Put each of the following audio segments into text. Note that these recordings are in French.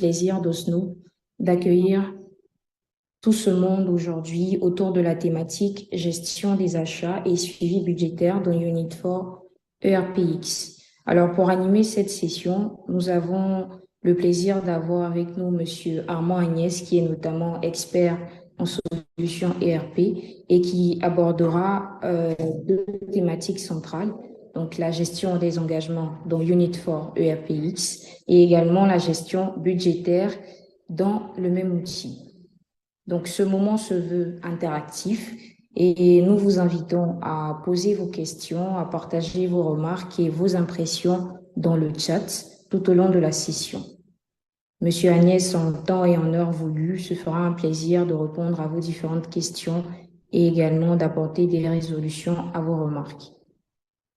plaisir d'Osno d'accueillir tout ce monde aujourd'hui autour de la thématique gestion des achats et suivi budgétaire dans Unit4 ERPX. Alors, pour animer cette session, nous avons le plaisir d'avoir avec nous Monsieur Armand Agnès, qui est notamment expert en solutions ERP et qui abordera deux thématiques centrales, donc la gestion des engagements dans Unit4 ERPX et également la gestion budgétaire dans le même outil. Donc, ce moment se veut interactif et nous vous invitons à poser vos questions, à partager vos remarques et vos impressions dans le chat tout au long de la session. Monsieur Agnès, en temps et en heure voulu, ce fera un plaisir de répondre à vos différentes questions et également d'apporter des résolutions à vos remarques.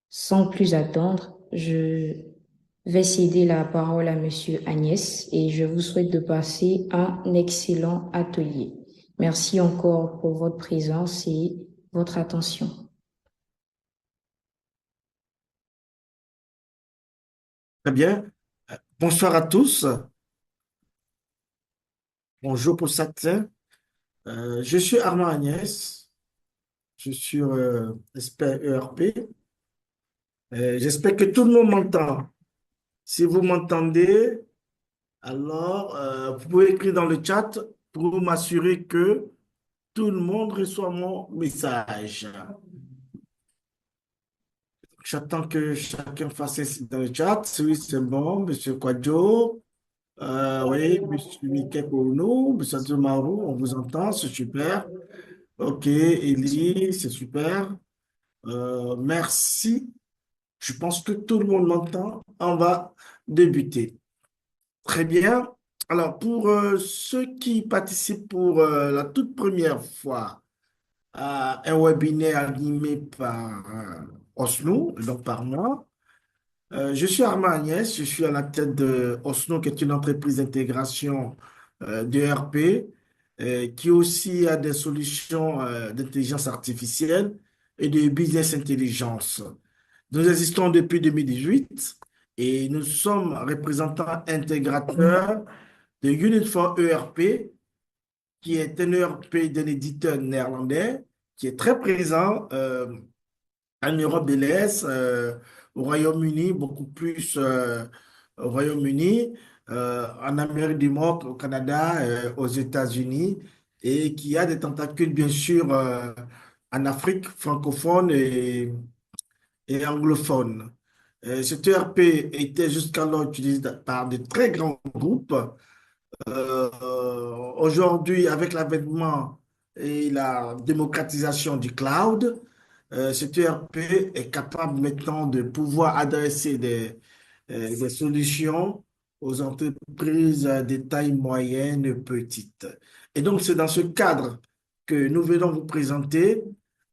Sans plus attendre, je vais céder la parole à Monsieur Agnès et je vous souhaite de passer un excellent atelier. Merci encore pour votre présence et votre attention. Très bien. Bonsoir à tous. Bonjour pour certains. Je suis Armand Agnès. Je suis expert ERP. J'espère que tout le monde m'entend. Si vous m'entendez, alors vous pouvez écrire dans le chat pour m'assurer que tout le monde reçoit mon message. J'attends que chacun fasse ainsi dans le chat. Oui, c'est bon, Monsieur Kwadjo. Oui, Monsieur Mickey Kounou, Monsieur Adjomarou, on vous entend, c'est super. Ok, Elie, c'est super. Merci. Je pense que tout le monde m'entend. On va débuter. Très bien. Alors, pour ceux qui participent pour la toute première fois à un webinaire animé par Osno, donc par moi, je suis Armand Agnès, je suis à la tête de Osno, qui est une entreprise d'intégration de RP, qui aussi a des solutions d'intelligence artificielle et de business intelligence. Nous existons depuis 2018 et nous sommes représentants intégrateurs de Unit4 ERP, qui est un ERP d'un éditeur néerlandais qui est très présent en Europe de l'Est, au Royaume-Uni, beaucoup plus au Royaume-Uni, en Amérique du Nord, au Canada, aux États-Unis, et qui a des tentacules, bien sûr, en Afrique francophone et anglophone. Cet ERP était jusqu'alors utilisé par de très grands groupes. Aujourd'hui, avec l'avènement et la démocratisation du cloud, cet ERP est capable maintenant de pouvoir adresser des solutions aux entreprises de taille moyenne, petite. Et donc, c'est dans ce cadre que nous venons vous présenter,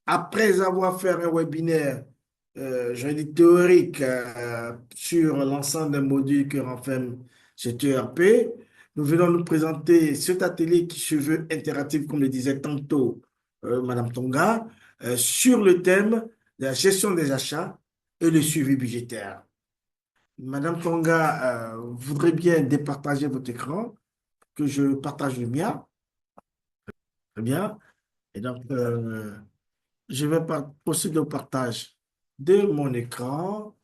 après avoir fait un webinaire, je dis théorique, sur l'ensemble des modules que renferme cet ERP, nous venons nous présenter cet atelier qui se veut interactif, comme le disait tantôt Madame Tonga, sur le thème de la gestion des achats et le suivi budgétaire. Madame Tonga voudrait bien départager votre écran, que je partage le mien. Très bien. Et donc, je vais procéder au partage de mon écran.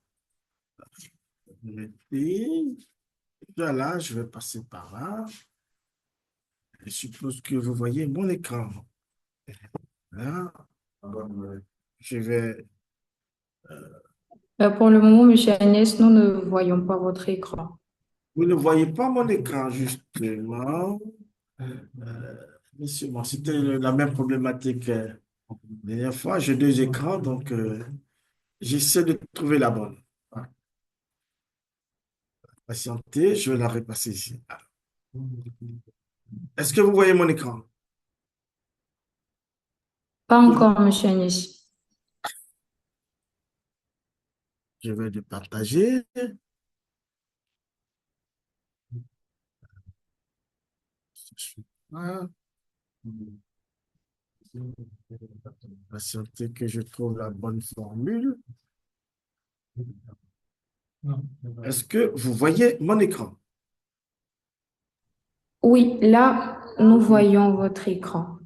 Voilà, je vais passer par là. Je suppose que vous voyez mon écran. Là, je vais. Pour le moment, Monsieur Agnès, nous ne voyons pas votre écran. Vous ne voyez pas mon écran, justement. Monsieur, bon, c'était la même problématique la dernière fois. J'ai deux écrans, donc j'essaie de trouver la bonne. Voilà. Patientez, je vais la repasser ici. Est-ce que vous voyez mon écran? Pas encore, Monsieur Agnès. Je vais le partager. Voilà. Patientez que je trouve la bonne formule. Est-ce que vous voyez mon écran? Oui, là, nous voyons votre écran.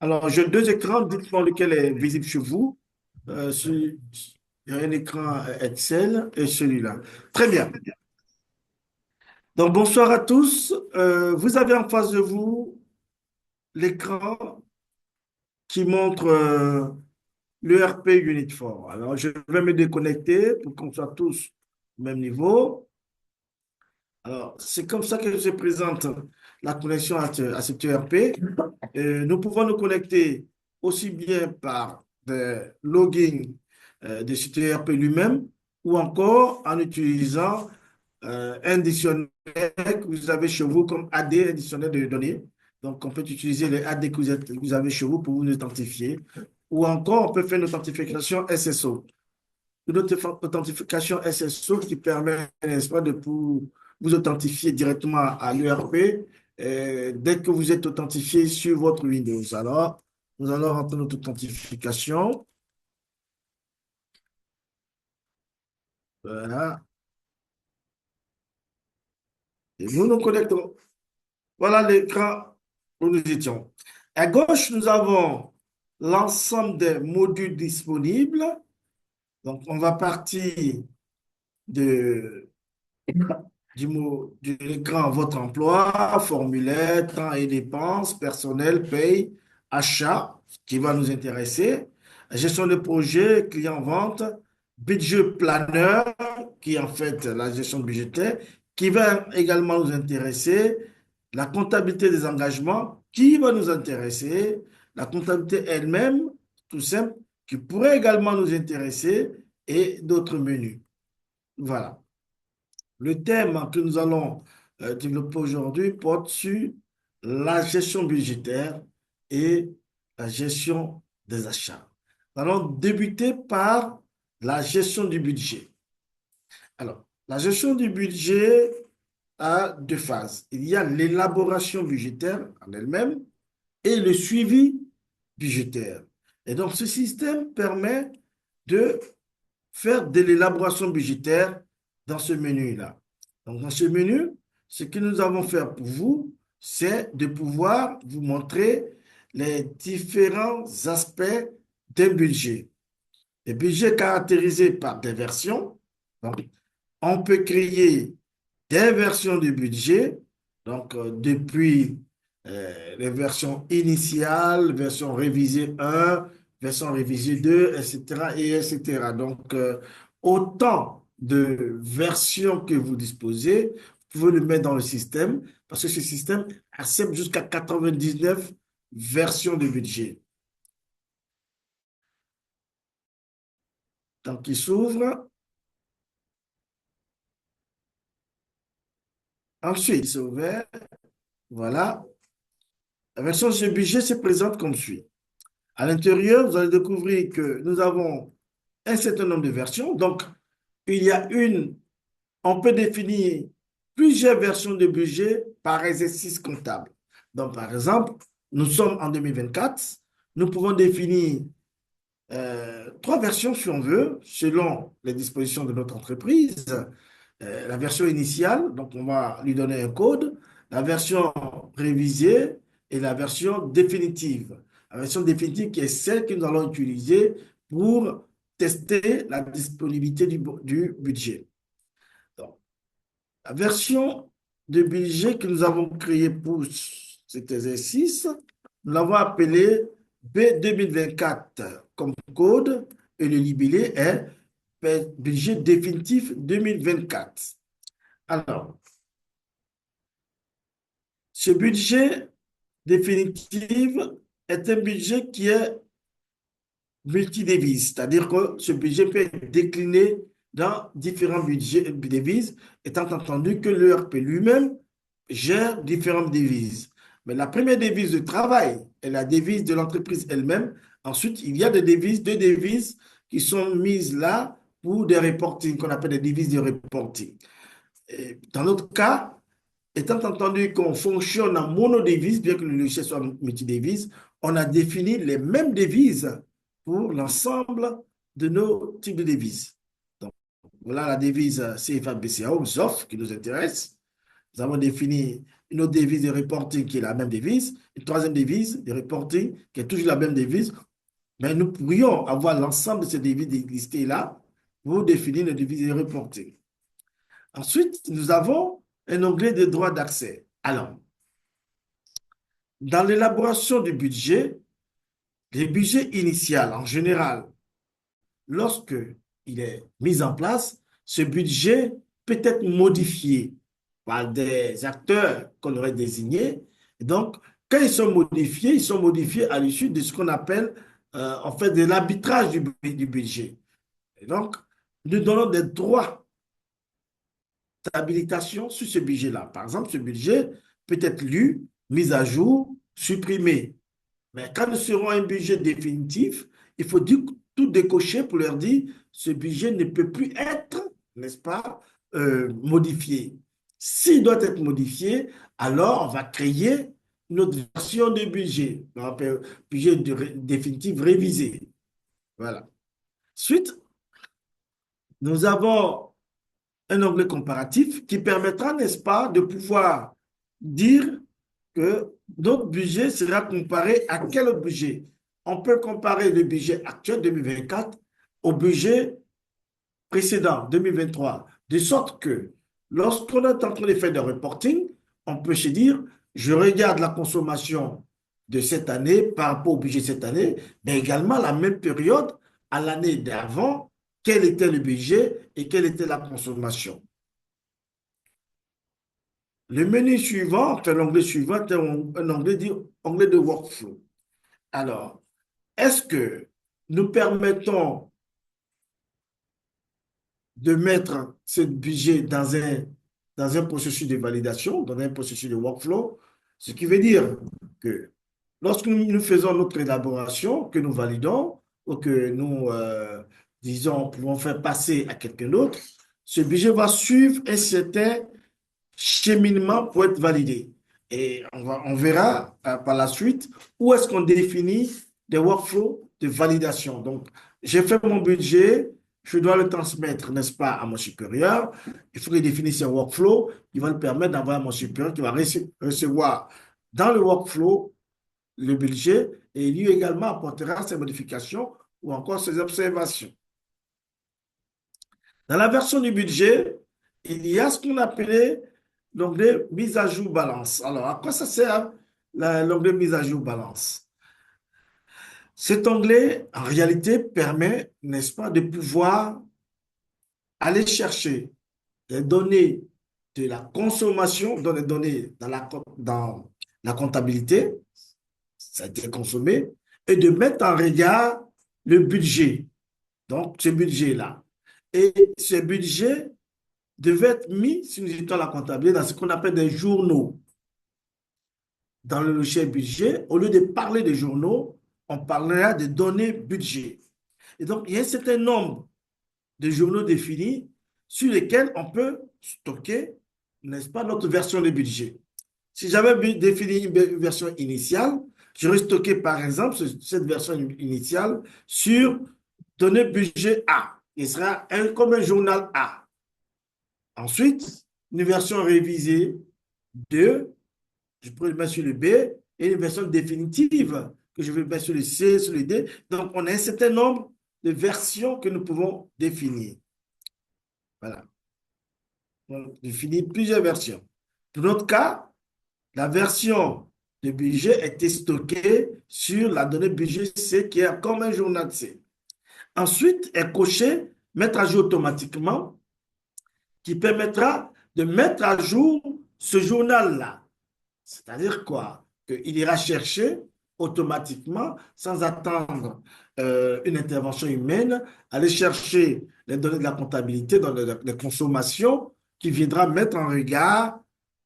Alors, j'ai deux écrans, dites-moi lequel est visible chez vous. Il y a un écran Excel et celui-là. Très bien. Donc, bonsoir à tous. Vous avez en face de vous l'écran qui montre l'ERP Unit 4. Alors, je vais me déconnecter pour qu'on soit tous au même niveau. Alors, c'est comme ça que se présente la connexion à cet ERP. Nous pouvons nous connecter aussi bien par des logins de cet ERP lui-même ou encore en utilisant un dictionnaire que vous avez chez vous comme AD, un dictionnaire de données. Donc, on peut utiliser les AD que vous avez chez vous pour vous authentifier. Ou encore, on peut faire une authentification SSO. Une authentification SSO qui permet, n'est-ce pas, de vous authentifier directement à l'ERP dès que vous êtes authentifié sur votre Windows. Alors, nous allons rentrer notre authentification. Voilà. Et nous nous connectons. Voilà l'écran où nous étions. À gauche, nous avons l'ensemble des modules disponibles. Donc, on va partir de de l'écran Votre emploi, formulaire, temps et dépenses, personnel, paye, achat, qui va nous intéresser, gestion de projet, client-vente, budget planeur, qui est en fait la gestion budgétaire, qui va également nous intéresser, la comptabilité des engagements, qui va nous intéresser, la comptabilité elle-même, tout simple, qui pourrait également nous intéresser, et d'autres menus. Voilà. Le thème que nous allons développer aujourd'hui porte sur la gestion budgétaire et la gestion des achats. Nous allons débuter par la gestion du budget. Alors, la gestion du budget a deux phases. Il y a l'élaboration budgétaire en elle-même et le suivi budgétaire. Et donc, ce système permet de faire de l'élaboration budgétaire dans ce menu-là. Donc, dans ce menu, ce que nous avons fait pour vous, c'est de pouvoir vous montrer les différents aspects d'un budget. Le budget caractérisé par des versions. Donc, on peut créer des versions de budget, donc depuis les versions initiales, version révisée 1, version révisée 2, etc. et etc. Donc, autant de versions que vous disposez, vous pouvez le mettre dans le système parce que ce système accepte jusqu'à 99 versions de budget. Donc, il s'ouvre. Ensuite, c'est ouvert. Voilà. La version de budget se présente comme suit. À l'intérieur, vous allez découvrir que nous avons un certain nombre de versions. Donc, il y a on peut définir plusieurs versions de budget par exercice comptable. Donc, par exemple, nous sommes en 2024. Nous pouvons définir trois versions si on veut, selon les dispositions de notre entreprise. La version initiale, donc on va lui donner un code, la version révisée et la version définitive. La version définitive qui est celle que nous allons utiliser pour tester la disponibilité du budget. Donc, la version de budget que nous avons créée pour cet exercice, nous l'avons appelée B2024 comme code et le libellé est budget définitif 2024. Alors, ce budget définitif est un budget qui est multidevises, c'est-à-dire que ce budget peut être décliné dans différents budgets devises, étant entendu que l'ERP lui-même gère différentes devises. Mais la première devise de travail est la devise de l'entreprise elle-même. Ensuite, il y a deux devises qui sont mises là pour des reporting, qu'on appelle des devises de reporting. Et dans notre cas, étant entendu qu'on fonctionne en monodévise, bien que le logiciel soit multidévise, on a défini les mêmes devises pour l'ensemble de nos types de devises. Donc, voilà la devise CFA BCAO, ZOF, qui nous intéresse. Nous avons défini une autre devise de reporting qui est la même devise, une troisième devise de reporting qui est toujours la même devise. Mais nous pourrions avoir l'ensemble de ces devises listées là pour définir les devises de reporting. Ensuite, nous avons un onglet de droit d'accès. Alors, dans l'élaboration du budget, le budget initial, en général, lorsque il est mis en place, ce budget peut être modifié par des acteurs qu'on aurait désignés. Et donc, quand ils sont modifiés à l'issue de ce qu'on appelle en fait de l'arbitrage du budget. Et donc, nous donnons des droits d'habilitation sur ce budget-là. Par exemple, ce budget peut être lu, mis à jour, supprimé. Mais quand nous serons un budget définitif, il faut tout décocher pour leur dire ce budget ne peut plus être, n'est-ce pas, modifié. S'il doit être modifié, alors on va créer une autre version de budget, on appelle budget définitif révisé. Voilà. Ensuite, nous avons un onglet comparatif qui permettra, n'est-ce pas, de pouvoir dire que notre budget sera comparé à quel autre budget. On peut comparer le budget actuel 2024 au budget précédent 2023, de sorte que lorsqu'on est en train de faire des reporting, on peut se dire, je regarde la consommation de cette année par rapport au budget de cette année, mais également la même période à l'année d'avant, quel était le budget et quelle était la consommation. Le menu suivant, enfin l'onglet suivant, est un onglet de workflow. Alors, est-ce que nous permettons de mettre ce budget dans un processus de validation, dans un processus de workflow, ce qui veut dire que lorsque nous faisons notre élaboration, que nous validons, ou que nous, disons, pouvons faire passer à quelqu'un d'autre, ce budget va suivre un certain cheminement pour être validé. Et on verra par la suite où est-ce qu'on définit des workflows de validation. Donc, j'ai fait mon budget, je dois le transmettre, n'est-ce pas, à mon supérieur. Il faut qu'il définisse un workflow qui va le permettre d'avoir mon supérieur qui va recevoir dans le workflow le budget et lui également apportera ses modifications ou encore ses observations. Dans la version du budget, il y a ce qu'on appelait l'onglet mise à jour balance. Alors, à quoi ça sert l'onglet mise à jour balance? Cet onglet, en réalité, permet, n'est-ce pas, de pouvoir aller chercher les données de la consommation, dans les données dans la comptabilité, ça a été consommé, et de mettre en regard le budget. Donc, ce budget-là. Et ce budget devait être mis, si nous étions à la comptabilité, dans ce qu'on appelle des journaux. Dans le logiciel budget, au lieu de parler des journaux, on parlera des données budget. Et donc, il y a un certain nombre de journaux définis sur lesquels on peut stocker, n'est-ce pas, notre version de budget. Si j'avais défini une version initiale, j'aurais stocké, par exemple, cette version initiale sur données budget A. Il sera comme un journal A. Ensuite, une version révisée de, je pourrais le mettre sur le B, et une version définitive que je vais mettre sur le C, sur le D. Donc, on a un certain nombre de versions que nous pouvons définir. Voilà. On définit plusieurs versions. Pour notre cas, la version de budget était stockée sur la donnée budget C qui est comme un journal C. Ensuite, est coché mettre à jour automatiquement qui permettra de mettre à jour ce journal-là. C'est-à-dire quoi? Qu'il ira chercher automatiquement, sans attendre une intervention humaine, aller chercher les données de la comptabilité dans les consommations qui viendra mettre en regard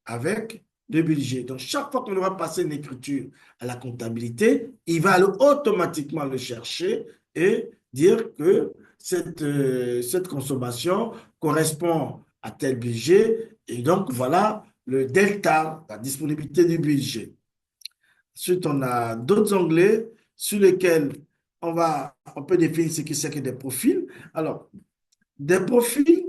avec le budget. Donc, chaque fois qu'on aura passé une écriture à la comptabilité, il va aller automatiquement le chercher et dire que cette consommation correspond à tel budget. Et donc, voilà le delta, la disponibilité du budget. Ensuite, on a d'autres onglets sur lesquels on peut définir ce que c'est que des profils. Alors, des profils,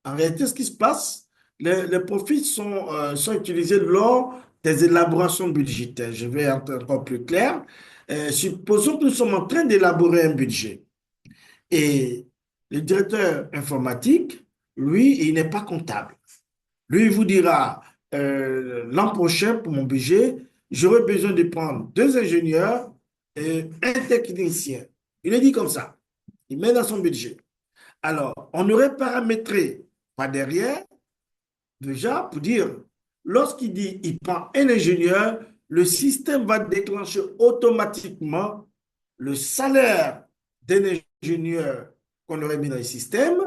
en réalité, ce qui se passe, les profits sont utilisés lors des élaborations budgétaires. Je vais être encore plus clair. Supposons que nous sommes en train d'élaborer un budget et le directeur informatique, lui, il n'est pas comptable. Lui, il vous dira, l'an prochain, pour mon budget, j'aurai besoin de prendre deux ingénieurs et un technicien. Il le dit comme ça. Il met dans son budget. Alors, on aurait paramétré par derrière, déjà, pour dire, lorsqu'il dit il prend un ingénieur, le système va déclencher automatiquement le salaire d'un ingénieur qu'on aurait mis dans le système,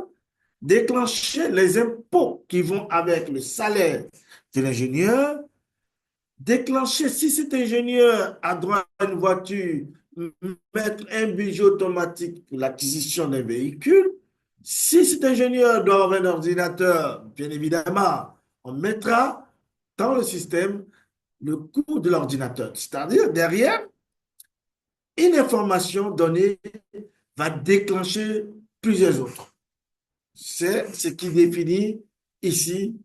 déclencher les impôts qui vont avec le salaire de l'ingénieur, déclencher, si cet ingénieur a droit à une voiture, mettre un budget automatique pour l'acquisition d'un véhicule. Si cet ingénieur doit avoir un ordinateur, bien évidemment, on mettra dans le système le coût de l'ordinateur. C'est-à-dire, derrière, une information donnée va déclencher plusieurs autres. C'est ce qui définit ici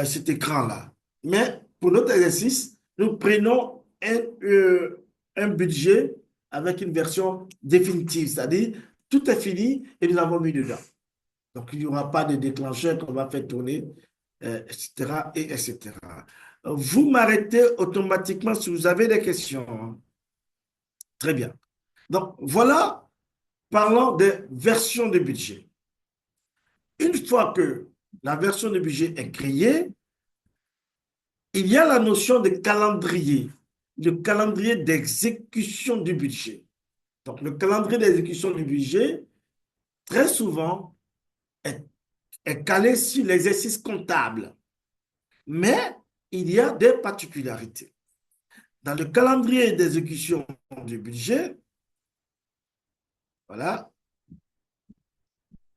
cet écran-là. Mais pour notre exercice, nous prenons un budget avec une version définitive, c'est-à-dire tout est fini et nous avons mis dedans. Donc, il n'y aura pas de déclencheur qu'on va faire tourner, etc., etc. Vous m'arrêtez automatiquement si vous avez des questions. Très bien. Donc, voilà, parlons des versions de budget. Une fois que la version de budget est créée, il y a la notion de calendrier, le calendrier d'exécution du budget. Donc, le calendrier d'exécution du budget, très souvent, est calé sur l'exercice comptable. Mais il y a des particularités. Dans le calendrier d'exécution du budget, voilà,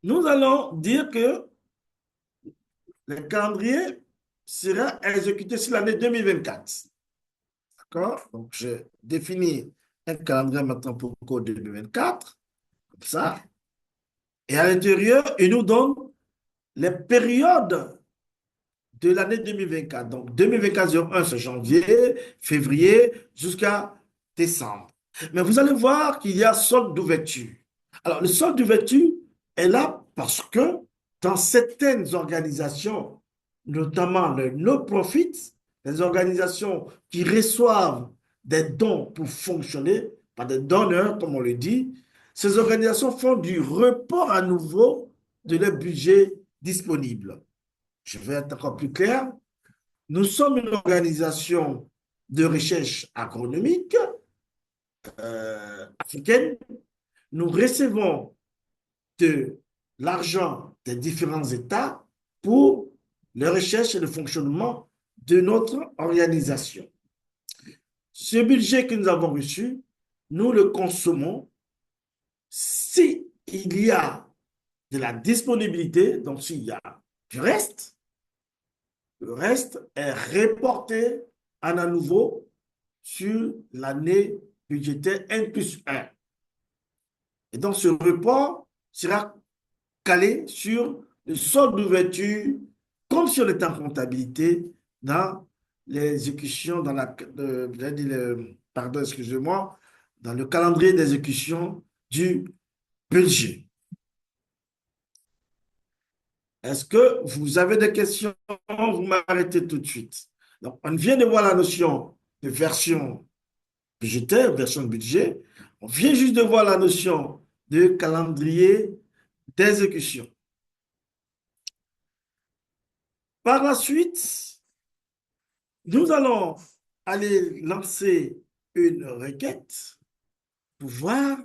nous allons dire que le calendrier sera exécuté sur l'année 2024. D'accord? Donc, je définis un calendrier maintenant pour le code 2024, comme ça. Et à l'intérieur, il nous donne les périodes de l'année 2024. Donc, 2024-01, c'est janvier, février, jusqu'à décembre. Mais vous allez voir qu'il y a solde d'ouverture. Alors, le solde d'ouverture est là parce que dans certaines organisations, notamment le no-profit, les organisations qui reçoivent des dons pour fonctionner, pas des donneurs, comme on le dit, ces organisations font du report à nouveau de leur budget disponible. Je vais être encore plus clair. Nous sommes une organisation de recherche agronomique africaine. Nous recevons de l'argent des différents États pour la recherche et le fonctionnement de notre organisation. Ce budget que nous avons reçu, nous le consommons s'il y a de la disponibilité, donc s'il y a du reste, le reste est reporté à nouveau sur l'année budgétaire N plus 1. Et donc, ce report sera calé sur le solde d'ouverture, comme si on était en comptabilité dans l'exécution, dans la, pardon, excusez-moi, dans le calendrier d'exécution du budget. Est-ce que vous avez des questions? Vous m'arrêtez tout de suite. Donc, on vient de voir la notion de version budgétaire, version de budget. On vient juste de voir la notion de calendrier d'exécution. Par la suite, nous allons aller lancer une requête pour voir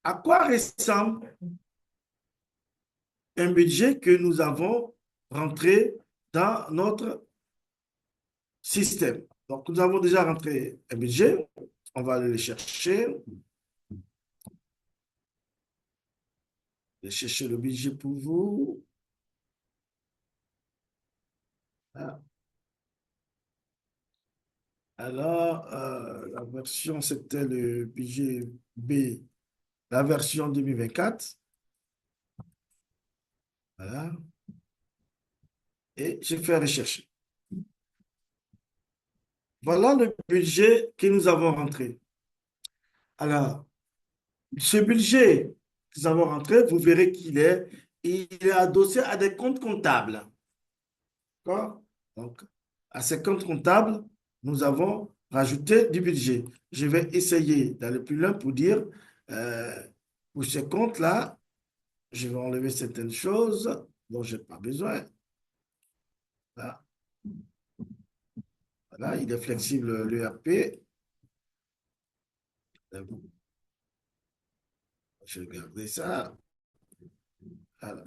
à quoi ressemble un budget que nous avons rentré dans notre système. Donc, nous avons déjà rentré un budget. On va aller le chercher. Je vais chercher le budget pour vous. Ah. Alors, la version, c'était le budget B, la version 2024. Voilà. et je fais rechercher. Voilà le budget que nous avons rentré. Alors, ce budget que nous avons rentré, vous verrez il est adossé à des comptes comptables. D'accord? Donc, à ces comptes comptables, nous avons rajouté du budget. Je vais essayer d'aller plus loin pour dire, euh, pour ces comptes-là, je vais enlever certaines choses dont je n'ai pas besoin. Là, voilà, il est flexible, l'ERP. Je vais garder ça. Voilà.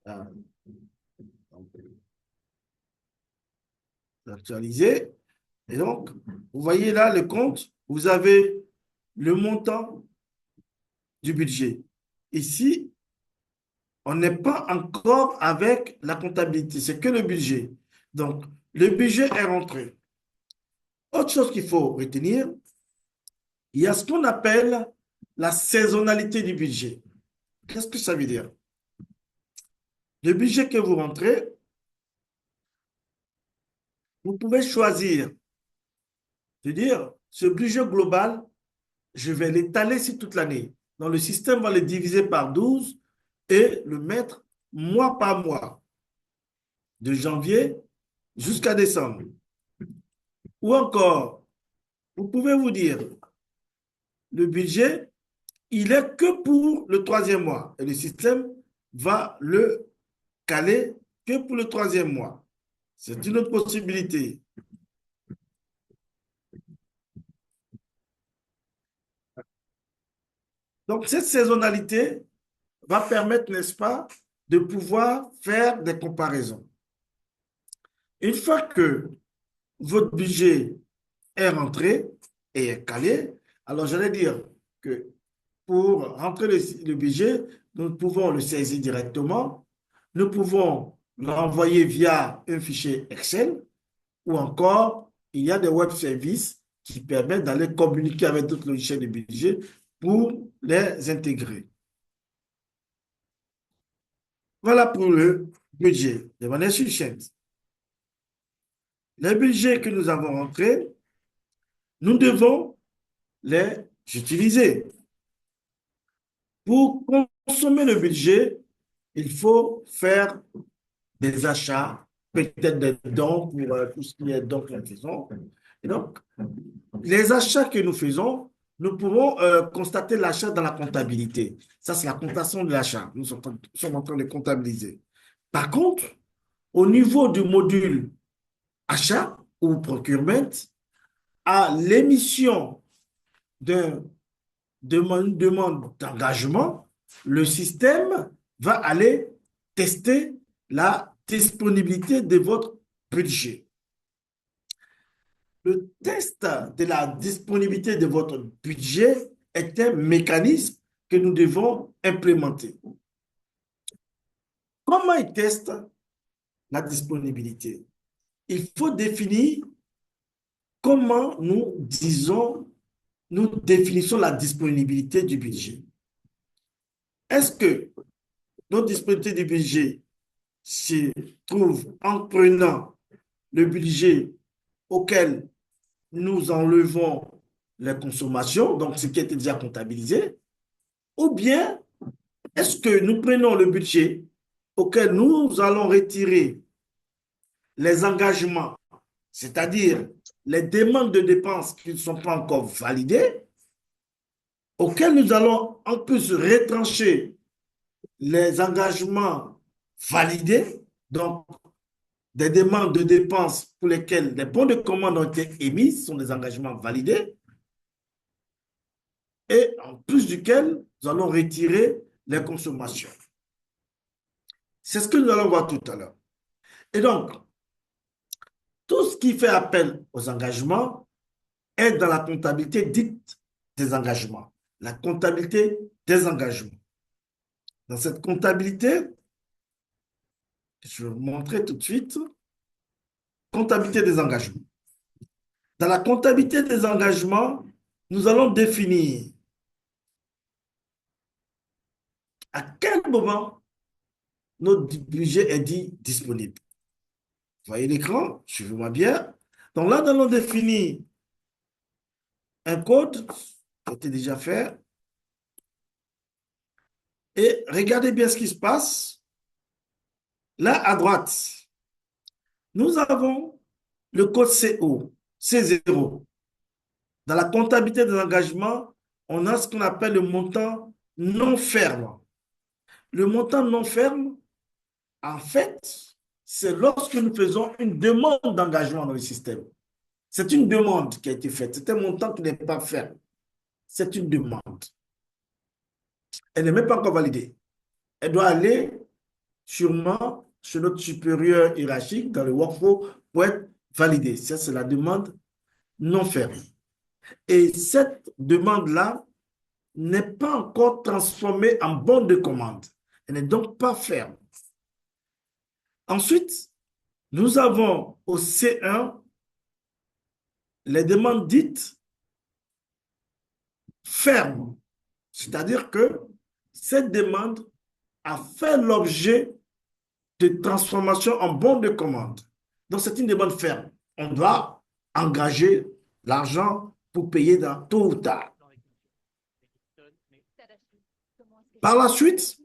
Voilà. Donc, actualiser. Et donc, vous voyez là le compte, vous avez le montant du budget. Ici, on n'est pas encore avec la comptabilité, c'est que le budget. Donc, le budget est rentré. Autre chose qu'il faut retenir, il y a ce qu'on appelle la saisonnalité du budget. Qu'est-ce que ça veut dire? Le budget que vous rentrez, vous pouvez choisir de dire, ce budget global, je vais l'étaler sur toute l'année. Donc, le système va le diviser par 12 et le mettre mois par mois, de janvier jusqu'à décembre. Ou encore, vous pouvez vous dire, le budget, il est que pour le troisième mois. Et le système va le caler que pour le troisième mois. C'est une autre possibilité. Donc, cette saisonnalité va permettre, n'est-ce pas, de pouvoir faire des comparaisons. Une fois que votre budget est rentré et est calé, alors j'allais dire que pour rentrer le budget, nous pouvons le saisir directement, nous pouvons l'envoyer via un fichier Excel ou encore il y a des web services qui permettent d'aller communiquer avec d'autres logiciels de budget pour les intégrer. Voilà pour le budget de manière succincte. Les budgets que nous avons rentrés, nous devons les utiliser. Pour consommer le budget, il faut faire des achats, peut-être des dons pour tout ce qui est dons que nous faisons. Et donc, les achats que nous faisons, nous pourrons constater l'achat dans la comptabilité. Ça, c'est la comptation de l'achat. Nous sommes en train de comptabiliser. Par contre, au niveau du module achat ou procurement, à l'émission d'une demande d'engagement, le système va aller tester la disponibilité de votre budget. Le test de la disponibilité de votre budget est un mécanisme que nous devons implémenter. Comment il teste la disponibilité? Il faut définir comment nous définissons la disponibilité du budget. Est-ce que notre disponibilité du budget se trouve en prenant le budget auquel nous enlevons les consommations, donc ce qui était déjà comptabilisé, ou bien est-ce que nous prenons le budget auquel nous allons retirer les engagements, c'est-à-dire les demandes de dépenses qui ne sont pas encore validées, auxquelles nous allons en plus retrancher les engagements validés, donc des demandes de dépenses pour lesquelles des bons de commande ont été émis, sont des engagements validés, et en plus duquel nous allons retirer les consommations. C'est ce que nous allons voir tout à l'heure. Et donc, tout ce qui fait appel aux engagements est dans la comptabilité dite des engagements. La comptabilité des engagements. Dans cette comptabilité, je vais vous montrer tout de suite, comptabilité des engagements. Dans la comptabilité des engagements, nous allons définir à quel moment notre budget est dit disponible. Vous voyez l'écran? Suivez-moi bien. Donc là, nous allons définir un code qui a été déjà fait. Et regardez bien ce qui se passe. Là, à droite, nous avons le code CO, C0. Dans la comptabilité des engagements, on a ce qu'on appelle le montant non ferme. Le montant non ferme, en fait, c'est lorsque nous faisons une demande d'engagement dans le système. C'est une demande qui a été faite. C'est un montant qui n'est pas ferme. C'est une demande. Elle n'est même pas encore validée. Elle doit aller sûrement chez notre supérieur hiérarchique dans le workflow pour être validée. Ça, c'est la demande non ferme. Et cette demande-là n'est pas encore transformée en bon de commande. Elle n'est donc pas ferme. Ensuite, nous avons au C1 les demandes dites fermes. C'est-à-dire que cette demande a fait l'objet de transformation en bon de commande. Donc, c'est une demande ferme. On doit engager l'argent pour payer dans tôt ou tard. Par la suite,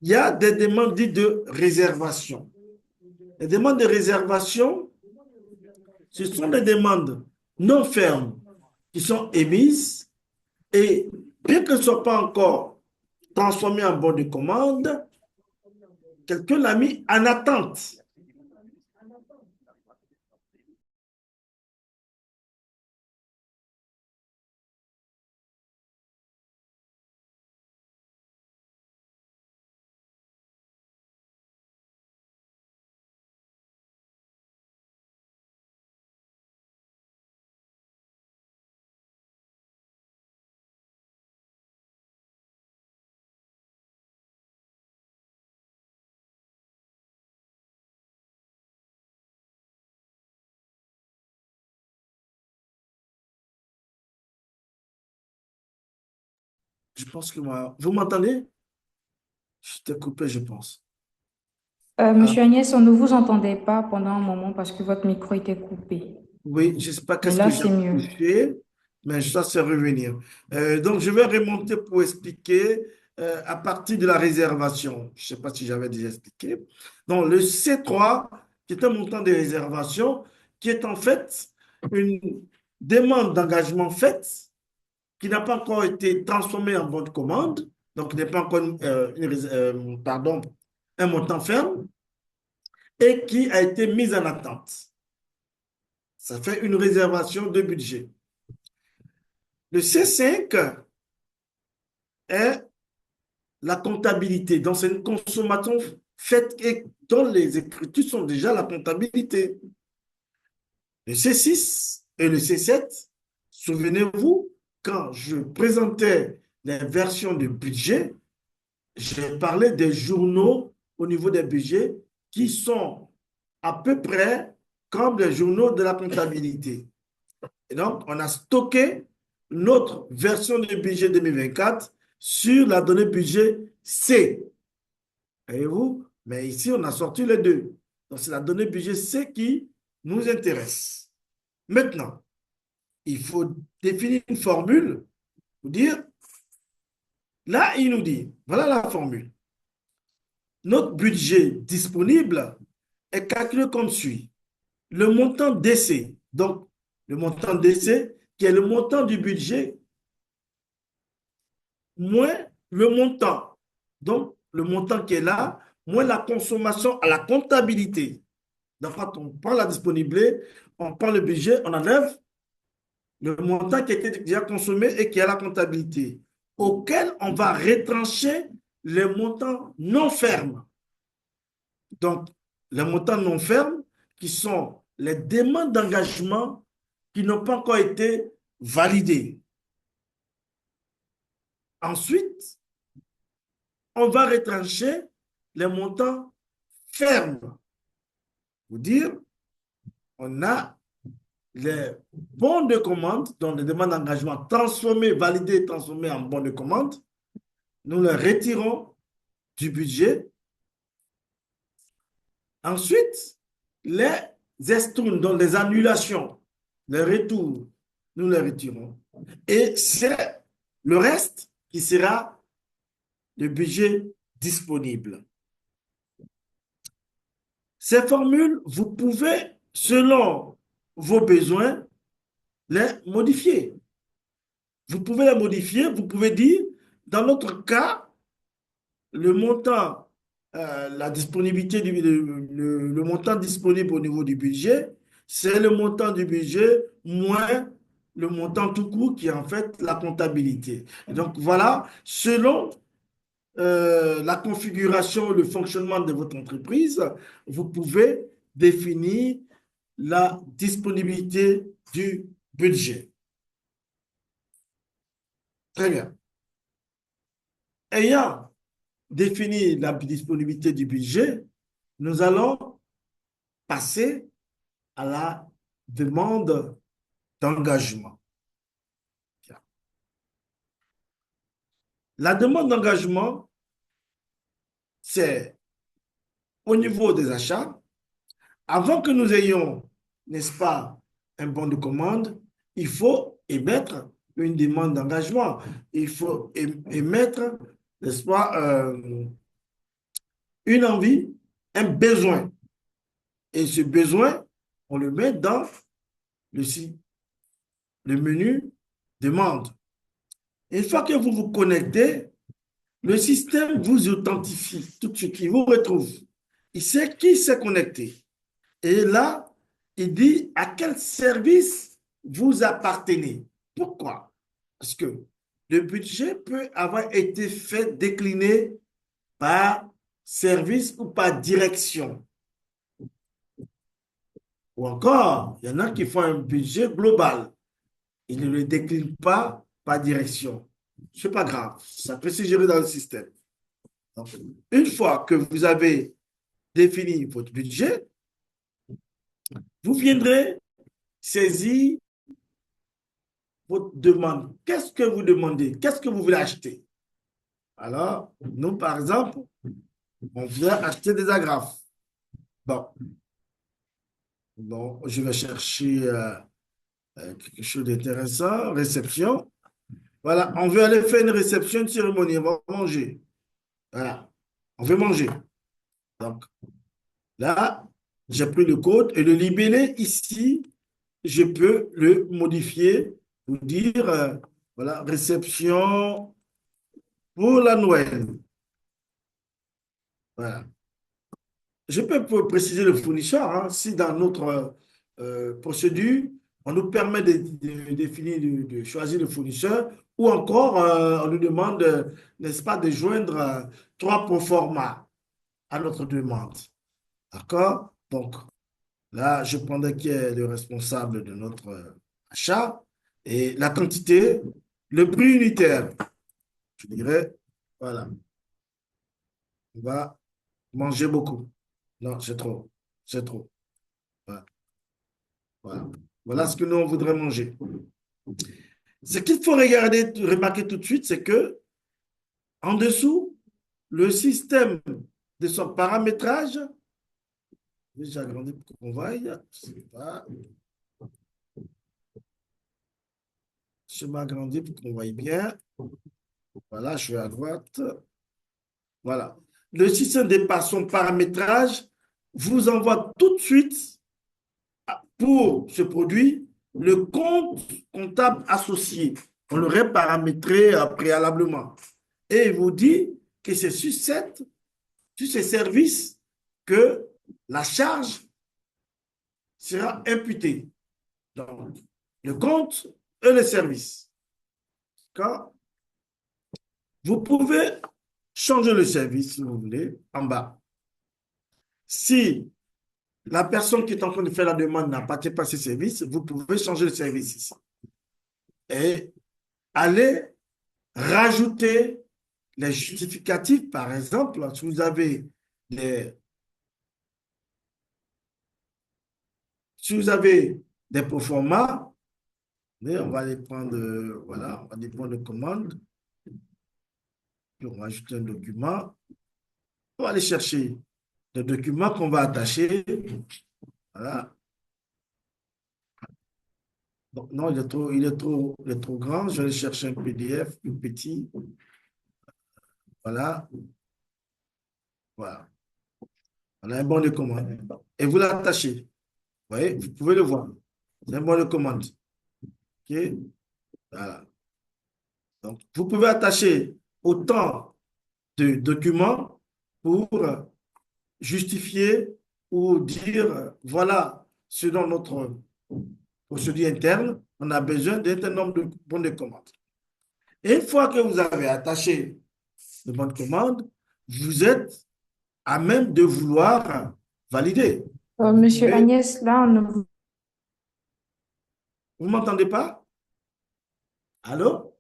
il y a des demandes dites de réservation. Les demandes de réservation, ce sont des demandes non fermes qui sont émises et bien qu'elles ne soient pas encore transformées en bon de commande, quelqu'un l'a mis en attente. Je pense que moi, vous m'entendez? Je t'ai coupé, je pense. Ah, Monsieur Agnès, on ne vous entendait pas pendant un moment parce que votre micro était coupé. oui, je ne sais pas Mais qu'est-ce que là, j'ai c'est mieux. touché, mais ça, c'est revenir. Donc, je vais remonter pour expliquer à partir de la réservation. Je ne sais pas si j'avais déjà expliqué. Donc, le C3, qui est un montant de réservation, qui est en fait une demande d'engagement faite, qui n'a pas encore été transformée en bon de commande, donc qui n'est pas encore pardon, un montant ferme, et qui a été mise en attente. Ça fait une réservation de budget. Le C5 est la comptabilité. Donc, c'est une consommation faite et dont les écritures sont déjà la comptabilité. Le C6 et le C7, souvenez-vous, quand je présentais les versions de budget, j'ai parlé des journaux au niveau des budgets qui sont à peu près comme les journaux de la comptabilité. Et donc, on a stocké notre version de budget 2024 sur la donnée budget C. Voyez-vous? Mais ici, on a sorti les deux. Donc, c'est la donnée budget C qui nous intéresse. Maintenant, il faut définir une formule pour dire, là, il nous dit, voilà la formule. Notre budget disponible est calculé comme suit. Le montant DC, donc le montant DC, qui est le montant du budget, moins le montant. Donc, le montant qui est là, moins la consommation à la comptabilité. Donc, quand on prend la disponibilité, on prend le budget, on enlève le montant qui a été déjà consommé et qui est à la comptabilité, auquel on va retrancher les montants non fermes. Donc, les montants non fermes qui sont les demandes d'engagement qui n'ont pas encore été validées. Ensuite, on va retrancher les montants fermes. Pour dire, on a les bons de commande, donc les demandes d'engagement transformées, validées, transformées en bons de commande. Nous les retirons du budget Ensuite, les estournes, donc les annulations, les retours, nous les retirons. Et c'est le reste qui sera le budget disponible. Ces formules, vous pouvez, selon vos besoins, les modifier. Vous pouvez les modifier, vous pouvez dire, dans notre cas, le montant, la disponibilité, le montant disponible au niveau du budget, c'est le montant du budget moins le montant tout court qui est en fait la comptabilité. Et donc voilà, selon la configuration, le fonctionnement de votre entreprise, vous pouvez définir la disponibilité du budget. Très bien. Ayant défini la disponibilité du budget, nous allons passer à la demande d'engagement. La demande d'engagement, c'est au niveau des achats. Avant que nous ayons, n'est-ce pas, un bon de commande, il faut émettre une demande d'engagement. Il faut émettre, n'est-ce pas, une envie, un besoin. Et ce besoin, on le met dans le, le menu demande. Une fois que vous vous connectez, le système vous authentifie tout de suite, il vous retrouve. Il sait qui s'est connecté. Et là, il dit à quel service vous appartenez. Pourquoi? Parce que le budget peut avoir été fait décliner par service ou par direction. Ou encore, il y en a qui font un budget global. Ils ne le déclinent pas par direction. Ce n'est pas grave, ça peut se gérer dans le système. Donc, une fois que vous avez défini votre budget, vous viendrez saisir votre demande. Qu'est-ce que vous demandez? Qu'est-ce que vous voulez acheter? Alors, nous, par exemple, on vient acheter des agrafes. Bon, bon je vais chercher quelque chose d'intéressant. Réception. Voilà, on veut aller faire une réception, une cérémonie. On va manger. Voilà, on veut manger. Donc, là, j'ai pris le code et le libellé ici, je peux le modifier pour dire, voilà, réception pour la Noël. Voilà. Je peux préciser le fournisseur, hein, si dans notre procédure, on nous permet de définir, de choisir le fournisseur, ou encore on nous demande, n'est-ce pas, de joindre trois proformas à notre demande. D'accord? Donc, là, je prendrai qui est le responsable de notre achat et la quantité, le prix unitaire. Je dirais, voilà, on va manger beaucoup. Non, c'est trop. C'est trop. Voilà. Voilà. Voilà ce que nous, on voudrait manger. Ce qu'il faut regarder, remarquer tout de suite, c'est que en dessous, le système de son paramétrage, j'ai agrandi pour qu'on voie, je m'agrandis pour qu'on voie bien. Voilà, je suis à droite. Voilà. Le système de par son paramétrage vous envoie tout de suite pour ce produit le compte comptable associé. On l'aurait paramétré préalablement. Et il vous dit que c'est sur ces services que la charge sera imputée. Donc, le compte et le service. D'accord? Vous pouvez changer le service, si vous voulez, en bas. Si la personne qui est en train de faire la demande n'a pas ce service, vous pouvez changer le service ici. Et aller rajouter les justificatifs, par exemple, si vous avez des proformas, on va les prendre, voilà, on va les prendre de commande, puis on va ajouter un document, on va aller chercher de documents qu'on va attacher. Voilà. Donc, non, il est trop grand. Je vais aller chercher un PDF plus petit. Voilà. Voilà. On a un bon de commande. Et vous l'attachez. Vous voyez, vous pouvez le voir. C'est un bon de commande. OK? Voilà. Donc, vous pouvez attacher autant de documents pour justifier ou dire, voilà ce dont notre procédure interne, on a besoin d'un certain nombre de bons de commande. Et une fois que vous avez attaché le bon de commande, vous êtes à même de vouloir valider. Monsieur Et Agnès, là, on ne vous... vous ne m'entendez pas? Allô?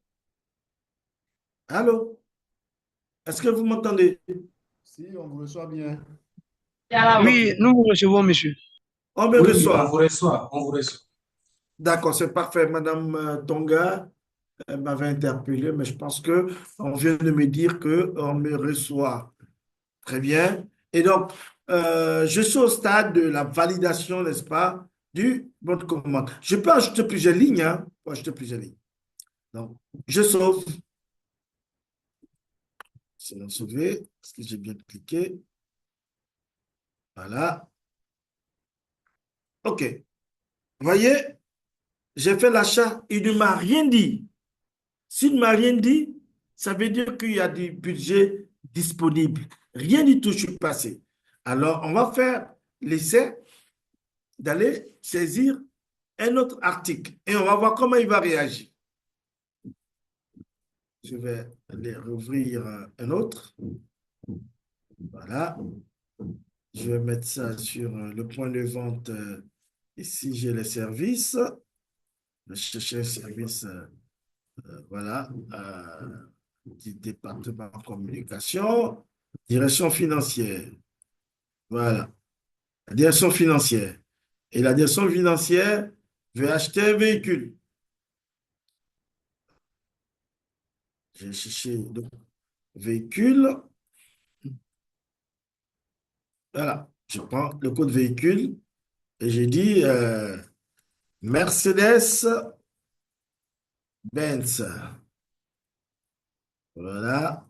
Allô? Est-ce que vous m'entendez? Si, on vous reçoit bien. OK. Oui, nous vous recevons, monsieur. On me Oui, on vous reçoit. reçoit, on vous reçoit. D'accord, c'est parfait. Madame Tonga, elle m'avait interpellé, mais je pense que on vient de me dire qu'on me reçoit. Très bien. Et donc, je suis au stade de la validation, n'est-ce pas, du bon de commande. Je peux ajouter plusieurs lignes, hein? Je peux ajouter plusieurs lignes. Donc, je sauve. C'est non sauvé. Est-ce que j'ai bien cliqué? Voilà. OK. Vous voyez, j'ai fait l'achat. Il ne m'a rien dit. S'il ne m'a rien dit, ça veut dire qu'il y a du budget disponible. Rien du tout, je suis passé. Alors, on va faire l'essai d'aller saisir un autre article et on va voir comment il va réagir. Je vais aller rouvrir un autre. Voilà. Je vais mettre ça sur le point de vente. Ici, j'ai les services. Je vais chercher un service, voilà, du département communication, direction financière. Voilà, la direction financière. Et la direction financière veut acheter un véhicule. J'ai cherché le véhicule. Voilà, je prends le code véhicule et j'ai dit Mercedes-Benz. Voilà,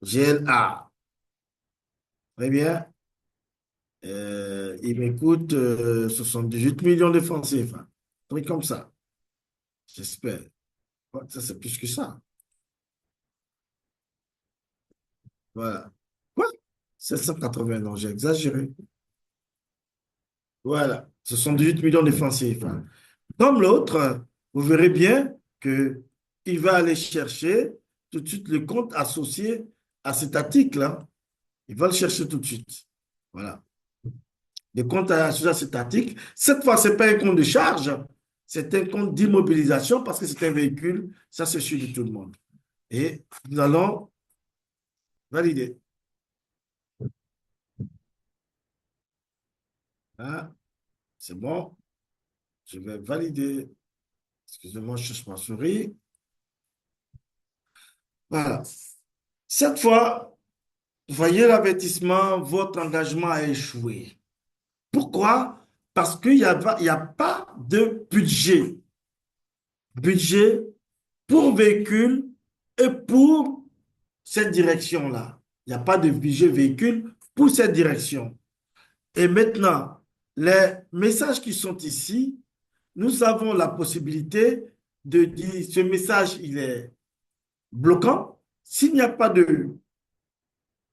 GLA. Très bien. Il m'écoute 78 millions de francs CFA. Un truc comme ça, j'espère. Ouais, ça, c'est plus que ça. Voilà. Quoi? 780, non, j'ai exagéré. Voilà, 78 millions de francs CFA. Comme l'autre, vous verrez bien que il va aller chercher tout de suite le compte associé à cet article, hein. Il va le chercher tout de suite. Voilà. Le compte associé à cet article. Cette fois, ce n'est pas un compte de charge, c'est un compte d'immobilisation parce que c'est un véhicule. Ça, c'est sûr de tout le monde. Et nous allons valider. Hein? C'est bon. Je vais valider. Excusez-moi, je cherche ma souris. Voilà. Cette fois, voyez l'avertissement, votre engagement a échoué. Pourquoi? Parce qu'il y a pas de budget. Budget pour véhicule et pour cette direction-là. Il n'y a pas de budget véhicule pour cette direction. Et maintenant, les messages qui sont ici, nous avons la possibilité de dire ce message, il est bloquant. S'il n'y a pas de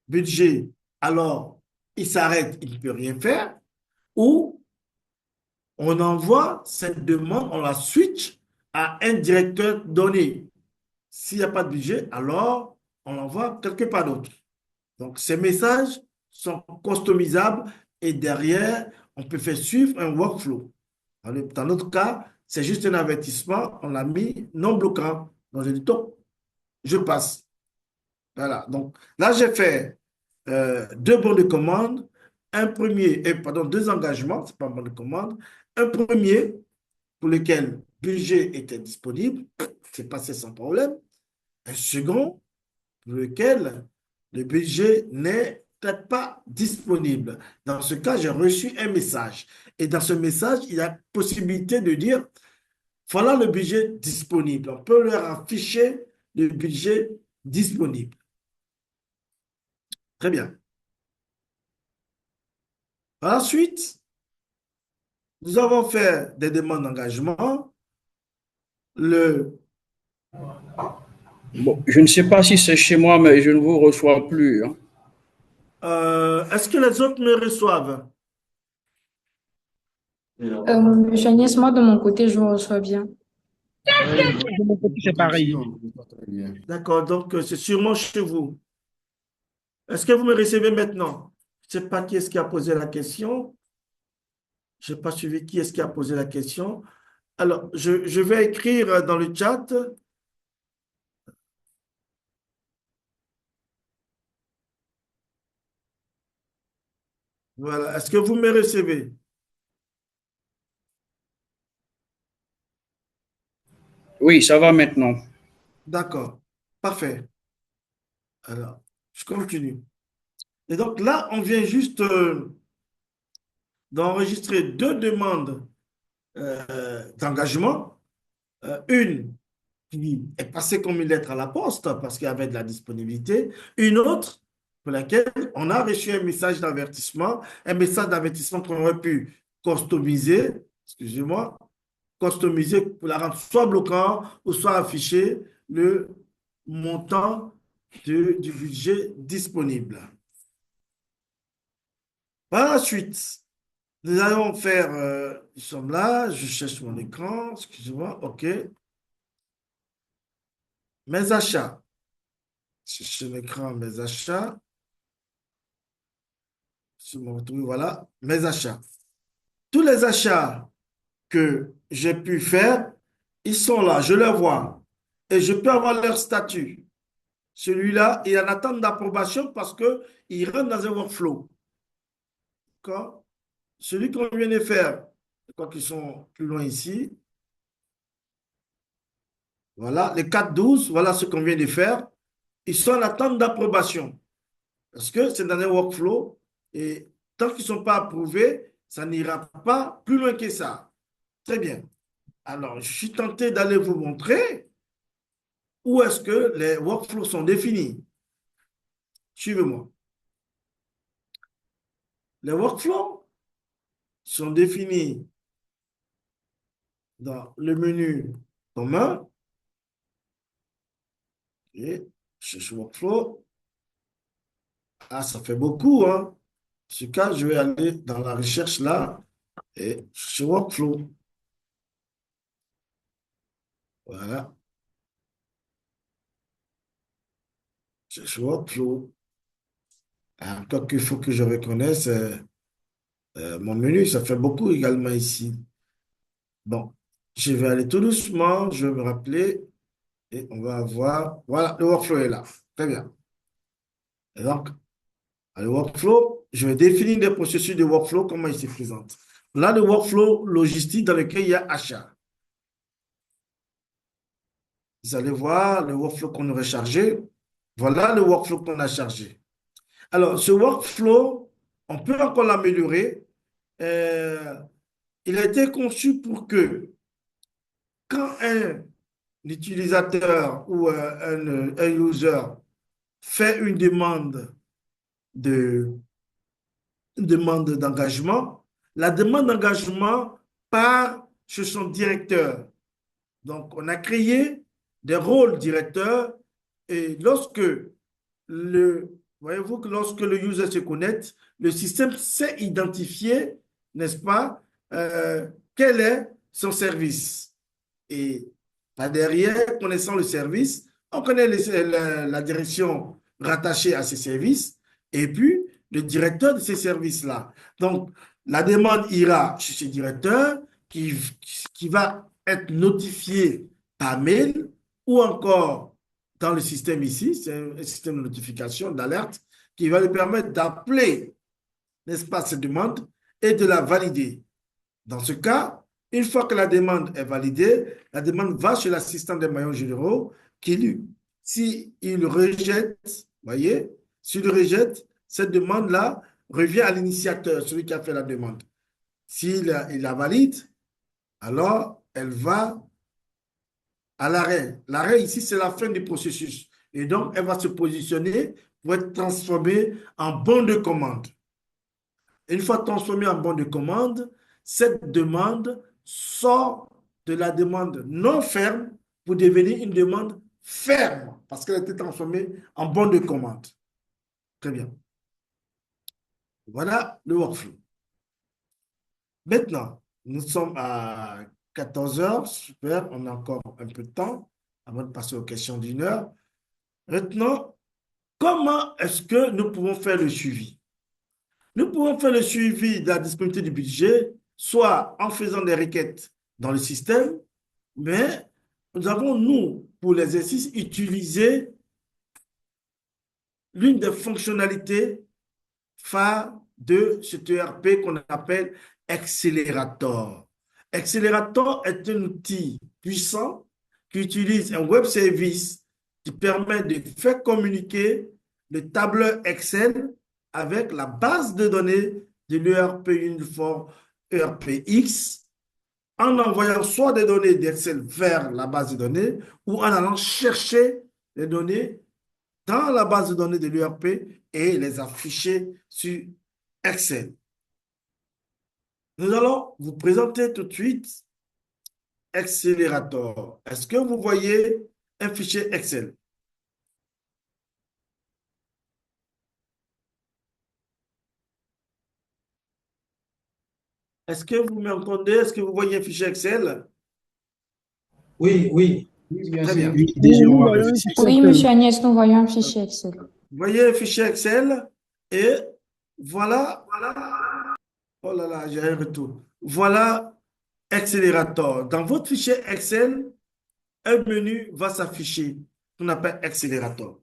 budget, alors il s'arrête, il ne peut rien faire. Ou on envoie cette demande, on la switch à un directeur donné. S'il n'y a pas de budget, alors on l'envoie quelque part d'autre. Donc, ces messages sont customisables et derrière, on peut faire suivre un workflow. Dans notre cas, c'est juste un avertissement, on l'a mis non bloquant. Donc, j'ai dit, top, je passe. Voilà. Donc, là, j'ai fait deux bons de commande, pardon, deux engagements, c'est pas un bon de commande. Un premier pour lequel le budget était disponible, c'est passé sans problème. Un second pour lequel le budget n'est peut-être pas disponible. Dans ce cas, j'ai reçu un message. Et dans ce message, il y a possibilité de dire, voilà le budget disponible. On peut leur afficher le budget disponible. Très bien. Ensuite, nous avons fait des demandes d'engagement. Bon, je ne sais pas si c'est chez moi, mais je ne vous reçois plus, hein. Est-ce que les autres me reçoivent? Monsieur Agnès, moi, de mon côté, je vous reçois bien. De mon côté, c'est pareil. Très bien. D'accord, donc c'est sûrement chez vous. Est-ce que vous me recevez maintenant? Je ne sais pas qui est-ce qui a posé la question. Je n'ai pas suivi qui est-ce qui a posé la question. Alors, je vais écrire dans le chat. Voilà. Est-ce que vous me recevez? Oui, ça va maintenant. D'accord. Parfait. Alors, je continue. Et donc là, on vient juste d'enregistrer deux demandes d'engagement. Une qui est passée comme une lettre à la poste parce qu'il y avait de la disponibilité. Une autre pour laquelle on a reçu un message d'avertissement qu'on aurait pu customiser, excusez-moi, customiser pour la rendre soit bloquant ou soit afficher le montant du budget disponible. Par la suite, nous allons faire, nous sommes là, je cherche mon écran, excusez-moi, OK. Mes achats. Sur l'écran, mes achats. Sur mon truc, voilà, mes achats. Tous les achats que j'ai pu faire, ils sont là, je les vois. Et je peux avoir leur statut. Celui-là, il est en attente d'approbation parce qu'il rentre dans un workflow. D'accord? Celui qu'on vient de faire, je crois qu'ils sont plus loin ici. Voilà, les 4-12, voilà ce qu'on vient de faire. Ils sont en attente d'approbation. Parce que c'est dans un workflow et tant qu'ils ne sont pas approuvés, ça n'ira pas plus loin que ça. Très bien. Alors, je suis tenté d'aller vous montrer où est-ce que les workflows sont définis. Suivez-moi. Les workflows sont définis dans le menu commun. Et je cherche workflow. Ah, ça fait beaucoup, hein. En ce cas, je vais aller dans la recherche là et chercher workflow. Voilà. Cherche workflow. Encore qu'il faut que je reconnaisse mon menu, ça fait beaucoup également ici. Bon, je vais aller tout doucement, je vais me rappeler et on va voir. Voilà, le workflow est là. Très bien. Et donc, le workflow, je vais définir des processus de workflow, comment ils se présentent. Là, le workflow logistique dans lequel il y a achat. Vous allez voir le workflow qu'on aurait chargé. Voilà le workflow qu'on a chargé. Alors, ce workflow, on peut encore l'améliorer. Il a été conçu pour que quand un utilisateur ou un user fait une demande d'engagement, la demande d'engagement part chez son directeur. Donc, on a créé des rôles directeurs et voyez-vous que lorsque le user se connecte, le système sait identifier, n'est-ce pas, quel est son service. Et derrière, connaissant le service, on connaît la direction rattachée à ces services et puis le directeur de ces services-là. Donc, la demande ira chez ce directeur qui va être notifié par mail ou encore dans le système ici, c'est un système de notification, d'alerte, qui va lui permettre d'appeler, n'est-ce pas, cette demande et de la valider. Dans ce cas, une fois que la demande est validée, la demande va chez l'assistant des maillons généraux qui, lui, s'il rejette, voyez, s'il rejette, cette demande-là revient à l'initiateur, celui qui a fait la demande. S'il la valide, alors elle va à l'arrêt. L'arrêt ici, c'est la fin du processus. Et donc, elle va se positionner pour être transformée en bon de commande. Une fois transformée en bon de commande, cette demande sort de la demande non ferme pour devenir une demande ferme parce qu'elle a été transformée en bon de commande. Très bien. Voilà le workflow. Maintenant, nous sommes à 14 heures. Super, on a encore un peu de temps avant de passer aux questions d'une heure. Maintenant, comment est-ce que nous pouvons faire le suivi? Nous pouvons faire le suivi de la disponibilité du budget, soit en faisant des requêtes dans le système, mais nous avons, nous, pour l'exercice, utilisé l'une des fonctionnalités phares de cet ERP qu'on appelle Accelerator. Accelerator est un outil puissant qui utilise un web service qui permet de faire communiquer le tableur Excel avec la base de données de l'ERP Uniform ERPX en envoyant soit des données d'Excel vers la base de données ou en allant chercher les données dans la base de données de l'ERP et les afficher sur Excel. Nous allons vous présenter tout de suite Accelerator. Est-ce que vous voyez un fichier Excel? Est-ce que vous m'entendez? Est-ce que vous voyez un fichier Excel? Oui, oui, bien Très sûr. bien. Oui, déjà, on voit le Oui, fichier monsieur Agnès, nous voyons un fichier Excel. Vous voyez un fichier Excel et voilà. Oh là là, j'ai un retour. Voilà Accelerator. Dans votre fichier Excel, un menu va s'afficher qu'on appelle Accelerator.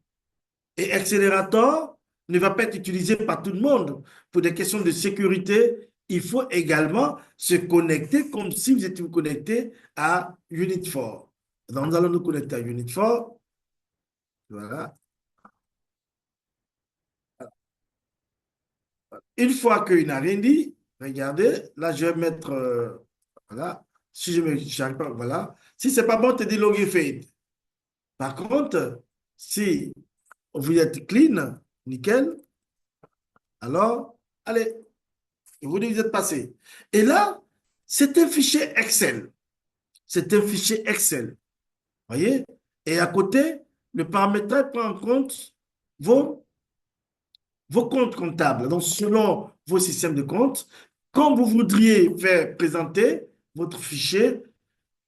Et Accelerator ne va pas être utilisé par tout le monde. Pour des questions de sécurité, il faut également se connecter comme si vous étiez connecté à Unit4. Donc, nous allons nous connecter à Unit4. Voilà. Une fois qu'il n'a rien dit, regardez, là, je vais mettre, voilà, si je n'arrive pas, voilà. Si ce n'est pas bon, tu dis login failed. Par contre, si vous êtes clean, nickel, alors, allez, vous dites que vous êtes passé. Et là, c'est un fichier Excel. C'est un fichier Excel. Voyez? Et à côté, le paramétrage prend en compte vos comptes comptables. Donc, selon vos systèmes de comptes, quand vous voudriez faire présenter votre fichier,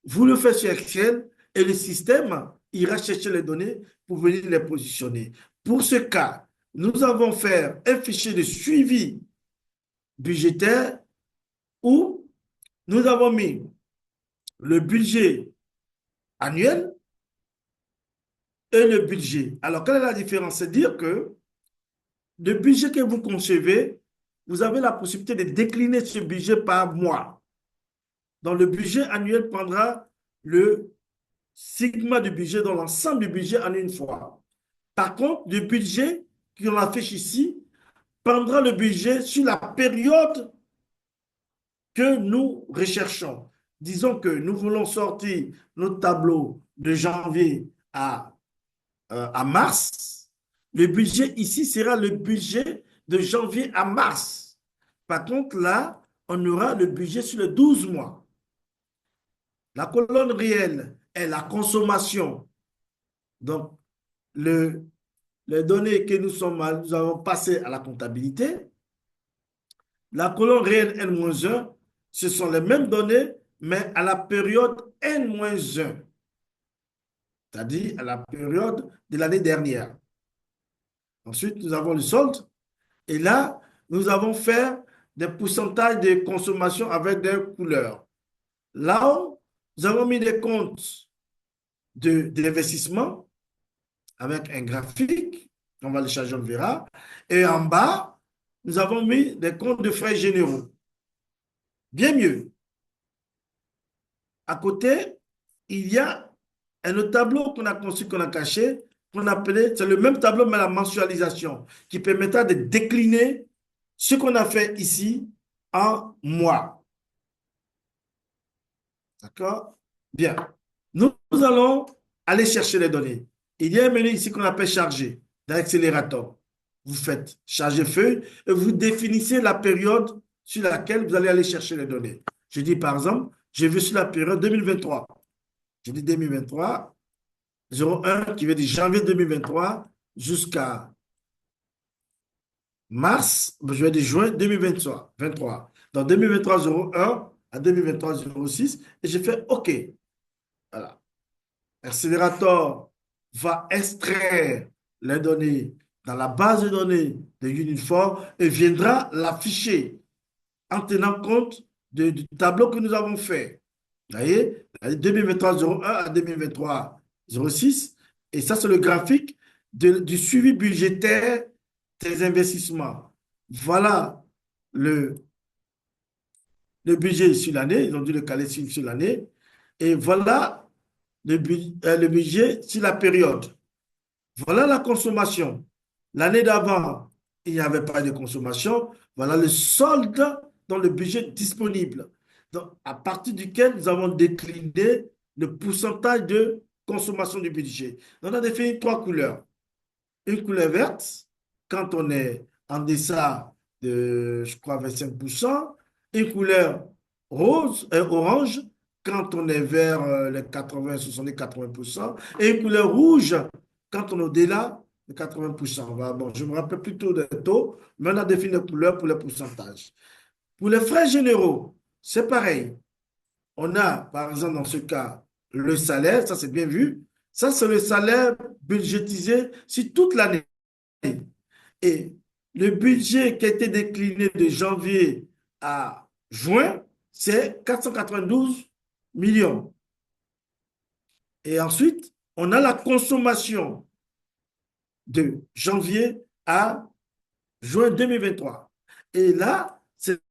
vous le faites sur Excel et le système ira chercher les données pour venir les positionner. Pour ce cas, nous avons fait un fichier de suivi budgétaire où nous avons mis le budget annuel et le budget. Alors, quelle est la différence? C'est dire que le budget que vous concevez, vous avez la possibilité de décliner ce budget par mois. Donc, le budget annuel prendra le sigma du budget dans l'ensemble du budget en une fois. Par contre, le budget qu'on affiche ici prendra le budget sur la période que nous recherchons. Disons que nous voulons sortir notre tableau de janvier à mars. Le budget ici sera le budget de janvier à mars. Par contre, là, on aura le budget sur les 12 mois. La colonne réelle est la consommation. Donc, les données que nous avons passées à la comptabilité. La colonne réelle N-1, ce sont les mêmes données, mais à la période N-1, c'est-à-dire à la période de l'année dernière. Ensuite, nous avons le solde. Et là, nous avons fait des pourcentages de consommation avec des couleurs. Là, nous avons mis des comptes d'investissement avec un graphique. On va le changer, on verra. Et en bas, nous avons mis des comptes de frais généraux. Bien mieux. À côté, il y a un autre tableau qu'on a conçu, qu'on a caché, qu'on appelait, c'est le même tableau, mais la mensualisation, qui permettra de décliner ce qu'on a fait ici en mois. D'accord? Bien. Nous allons aller chercher les données. Il y a un menu ici qu'on appelle charger, l'accélérateur. Vous faites charger feuille et vous définissez la période sur laquelle vous allez aller chercher les données. Je dis par exemple, je veux sur la période 2023. Je dis 2023, 01 qui veut dire janvier 2023 jusqu'à mars, je vais dire juin 2023. Donc 2023 01 à 2023 06 et je fais OK. Voilà. L'accélérateur va extraire les données dans la base de données de Unifor et viendra l'afficher en tenant compte du tableau que nous avons fait. Vous voyez, 2023-01 à 2023-06. Et ça, c'est le graphique du suivi budgétaire des investissements. Voilà le, le budget sur l'année. Ils ont dû le caler sur l'année. Et voilà le budget sur la période. Voilà la consommation. L'année d'avant, il n'y avait pas de consommation. Voilà le solde dans le budget disponible. Donc, à partir duquel nous avons décliné le pourcentage de consommation du budget. On a défini trois couleurs. Une couleur verte, quand on est en deçà de, je crois, 25%. Une couleur rose, orange, quand on est vers les 80, 70, 80%. Et une couleur rouge, quand on est au-delà de 80%. Bon, je me rappelle plutôt des taux, mais on a défini les couleurs pour les pourcentages. Pour les frais généraux, c'est pareil. On a, par exemple, dans ce cas, le salaire, ça c'est bien vu. Ça, c'est le salaire budgétisé sur toute l'année. Et le budget qui a été décliné de janvier à juin, c'est 492 millions. Et ensuite, on a la consommation de janvier à juin 2023. Et là, c'est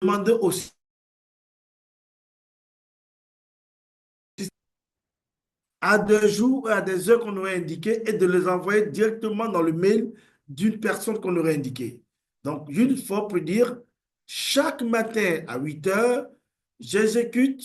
demandé aussi à des jours et à des heures qu'on aurait indiquées et de les envoyer directement dans le mail d'une personne qu'on aurait indiquée. Donc, une fois pour dire, chaque matin à 8 heures, j'exécute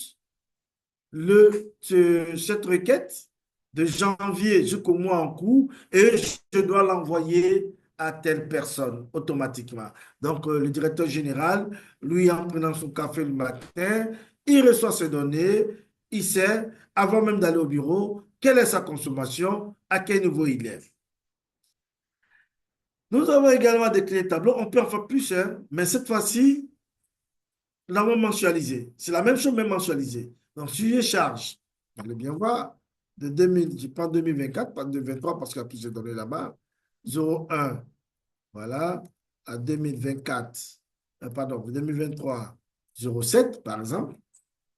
cette requête de janvier jusqu'au mois en cours et je dois l'envoyer à telle personne automatiquement. Donc, le directeur général, lui, en prenant son café le matin, il reçoit ses données, il sait, avant même d'aller au bureau, quelle est sa consommation, à quel niveau il est. Nous avons également décliné le tableau, on peut en faire plus, hein, mais cette fois-ci, nous l'avons mensualisé. C'est la même chose, mais mensualisé. Donc, si je charge, vous allez bien voir, de 2000, je prends 2024, pas 2023 parce qu'il y a plus de données là-bas, 01, voilà, à 2024, pardon, 2023, 07, par exemple,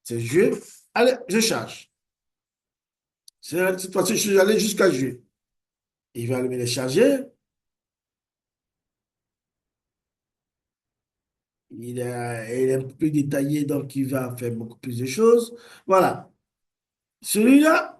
c'est juillet. Allez, je charge. Cette fois-ci, je suis allé jusqu'à juillet. Il va me les charger. Il est un peu plus détaillé, donc il va faire beaucoup plus de choses. Voilà. Celui-là,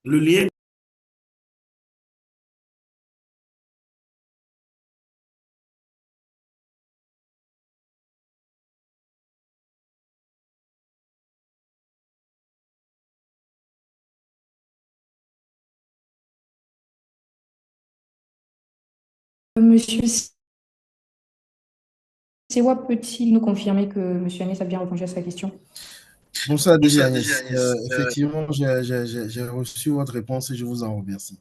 Le lien. Monsieur Sewa peut-il nous confirmer que Monsieur Agnès a bien répondu à sa question? Bonsoir, DG Agnès. Effectivement, j'ai reçu votre réponse et je vous en remercie.